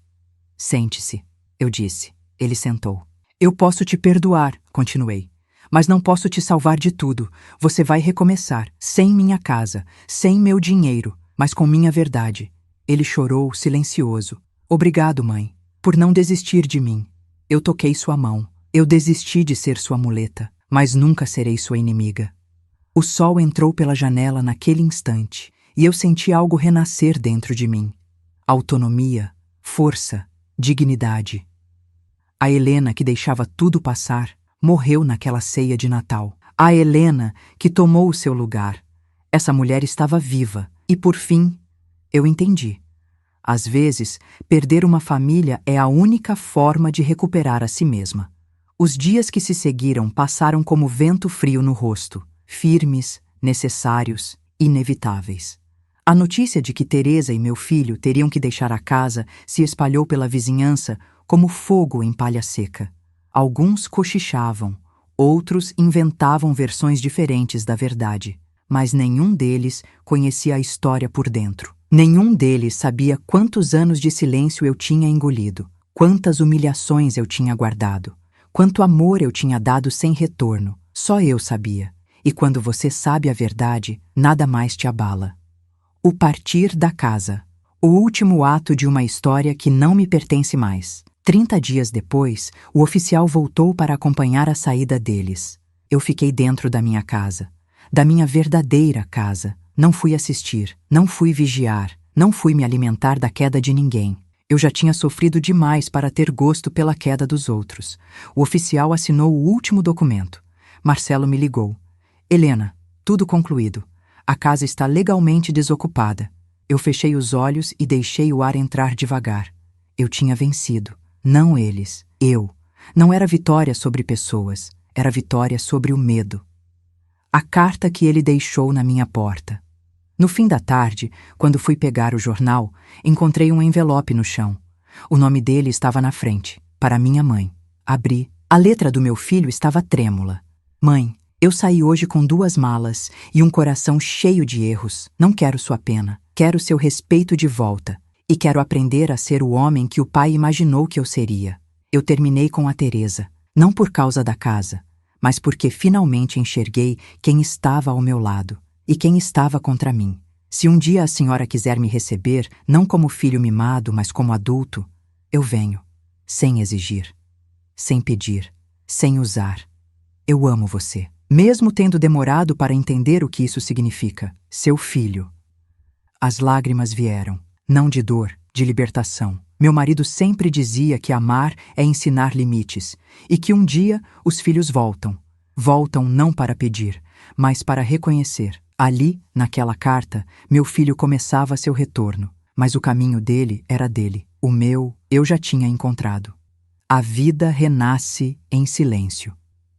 Sente-se, eu disse. Ele sentou. Eu posso te perdoar, continuei. Mas não posso te salvar de tudo. Você vai recomeçar, sem minha casa, sem meu dinheiro, mas com minha verdade. Ele chorou, silencioso. Obrigado, mãe, por não desistir de mim. Eu toquei sua mão. Eu desisti de ser sua muleta, mas nunca serei sua inimiga. O sol entrou pela janela naquele instante, e eu senti algo renascer dentro de mim. Autonomia, força, dignidade. A Helena que deixava tudo passar, morreu naquela ceia de Natal. A Helena que tomou o seu lugar. Essa mulher estava viva, e por fim, eu entendi. Às vezes, perder uma família é a única forma de recuperar a si mesma. Os dias que se seguiram passaram como vento frio no rosto, firmes, necessários, inevitáveis. A notícia de que Teresa e meu filho teriam que deixar a casa se espalhou pela vizinhança como fogo em palha seca. Alguns cochichavam, outros inventavam versões diferentes da verdade, mas nenhum deles conhecia a história por dentro. Nenhum deles sabia quantos anos de silêncio eu tinha engolido, quantas humilhações eu tinha guardado, quanto amor eu tinha dado sem retorno. Só eu sabia. E quando você sabe a verdade, nada mais te abala. O partir da casa. O último ato de uma história que não me pertence mais. 30 dias depois, o oficial voltou para acompanhar a saída deles. Eu fiquei dentro da minha casa. Da minha verdadeira casa. Não fui assistir, não fui vigiar, não fui me alimentar da queda de ninguém. Eu já tinha sofrido demais para ter gosto pela queda dos outros. O oficial assinou o último documento. Marcelo me ligou. Helena, tudo concluído. A casa está legalmente desocupada. Eu fechei os olhos e deixei o ar entrar devagar. Eu tinha vencido. Não eles. Eu. Não era vitória sobre pessoas. Era vitória sobre o medo. A carta que ele deixou na minha porta. No fim da tarde, quando fui pegar o jornal, encontrei um envelope no chão. O nome dele estava na frente, para minha mãe. Abri. A letra do meu filho estava trêmula. Mãe, eu saí hoje com 2 malas e um coração cheio de erros. Não quero sua pena. Quero seu respeito de volta. E quero aprender a ser o homem que o pai imaginou que eu seria. Eu terminei com a Teresa, não por causa da casa, mas porque finalmente enxerguei quem estava ao meu lado e quem estava contra mim. Se um dia a senhora quiser me receber, não como filho mimado, mas como adulto, eu venho, sem exigir, sem pedir, sem usar. Eu amo você, mesmo tendo demorado para entender o que isso significa, seu filho. As lágrimas vieram, não de dor, de libertação. Meu marido sempre dizia que amar é ensinar limites e que um dia os filhos voltam. Voltam não para pedir, mas para reconhecer. Ali, naquela carta, meu filho começava seu retorno, mas o caminho dele era dele. O meu, eu já tinha encontrado. A vida renasce em silêncio.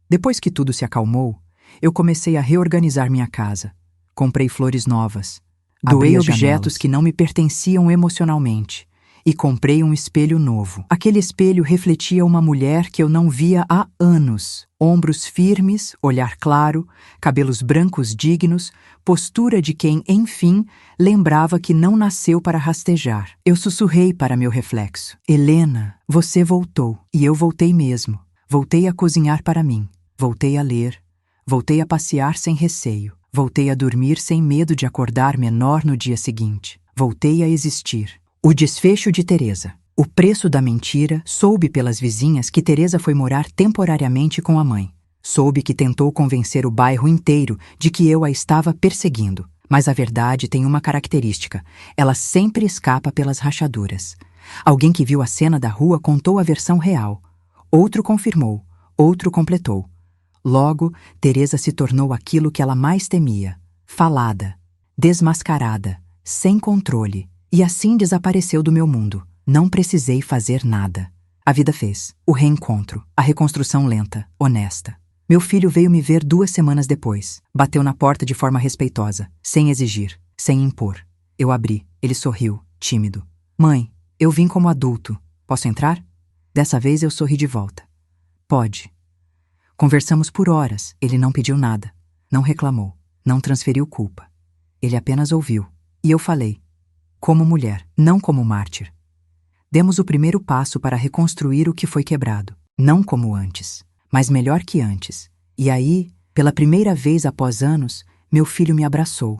Depois que tudo se acalmou, eu comecei a reorganizar minha casa. Comprei flores novas. Doei objetos que não me pertenciam emocionalmente. E comprei um espelho novo. Aquele espelho refletia uma mulher que eu não via há anos. Ombros firmes, olhar claro, cabelos brancos dignos, postura de quem, enfim, lembrava que não nasceu para rastejar. Eu sussurrei para meu reflexo. Helena, você voltou. E eu voltei mesmo. Voltei a cozinhar para mim. Voltei a ler. Voltei a passear sem receio. Voltei a dormir sem medo de acordar menor no dia seguinte. Voltei a existir. O desfecho de Teresa. O preço da mentira. Soube pelas vizinhas que Teresa foi morar temporariamente com a mãe. Soube que tentou convencer o bairro inteiro de que eu a estava perseguindo. Mas a verdade tem uma característica. Ela sempre escapa pelas rachaduras. Alguém que viu a cena da rua contou a versão real. Outro confirmou. Outro completou. Logo, Teresa se tornou aquilo que ela mais temia. Falada. Desmascarada. Sem controle. E assim desapareceu do meu mundo. Não precisei fazer nada. A vida fez. O reencontro. A reconstrução lenta, honesta. Meu filho veio me ver 2 semanas depois. Bateu na porta de forma respeitosa, sem exigir, sem impor. Eu abri. Ele sorriu, tímido. Mãe, eu vim como adulto. Posso entrar? Dessa vez eu sorri de volta. Pode. Conversamos por horas. Ele não pediu nada. Não reclamou. Não transferiu culpa. Ele apenas ouviu. E eu falei. Como mulher, não como mártir. Demos o primeiro passo para reconstruir o que foi quebrado. Não como antes, mas melhor que antes. E aí, pela primeira vez após anos, meu filho me abraçou.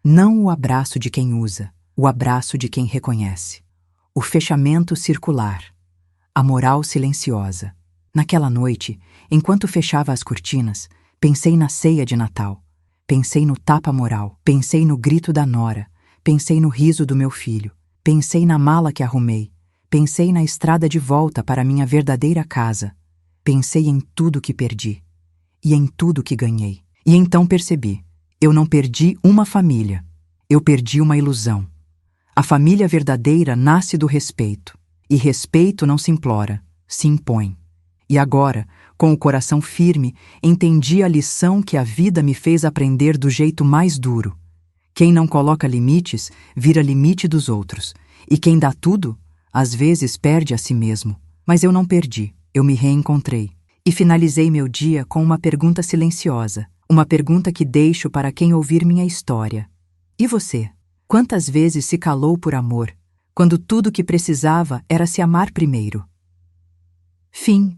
Não o abraço de quem usa, o abraço de quem reconhece. O fechamento circular. A moral silenciosa. Naquela noite, enquanto fechava as cortinas, pensei na ceia de Natal. Pensei no tapa moral. Pensei no grito da nora. Pensei no riso do meu filho. Pensei na mala que arrumei. Pensei na estrada de volta para minha verdadeira casa. Pensei em tudo que perdi. E em tudo que ganhei. E então percebi. Eu não perdi uma família. Eu perdi uma ilusão. A família verdadeira nasce do respeito. E respeito não se implora, se impõe. E agora, com o coração firme, entendi a lição que a vida me fez aprender do jeito mais duro. Quem não coloca limites, vira limite dos outros. E quem dá tudo, às vezes perde a si mesmo. Mas eu não perdi, eu me reencontrei. E finalizei meu dia com uma pergunta silenciosa. Uma pergunta que deixo para quem ouvir minha história. E você? Quantas vezes se calou por amor, quando tudo que precisava era se amar primeiro? Fim.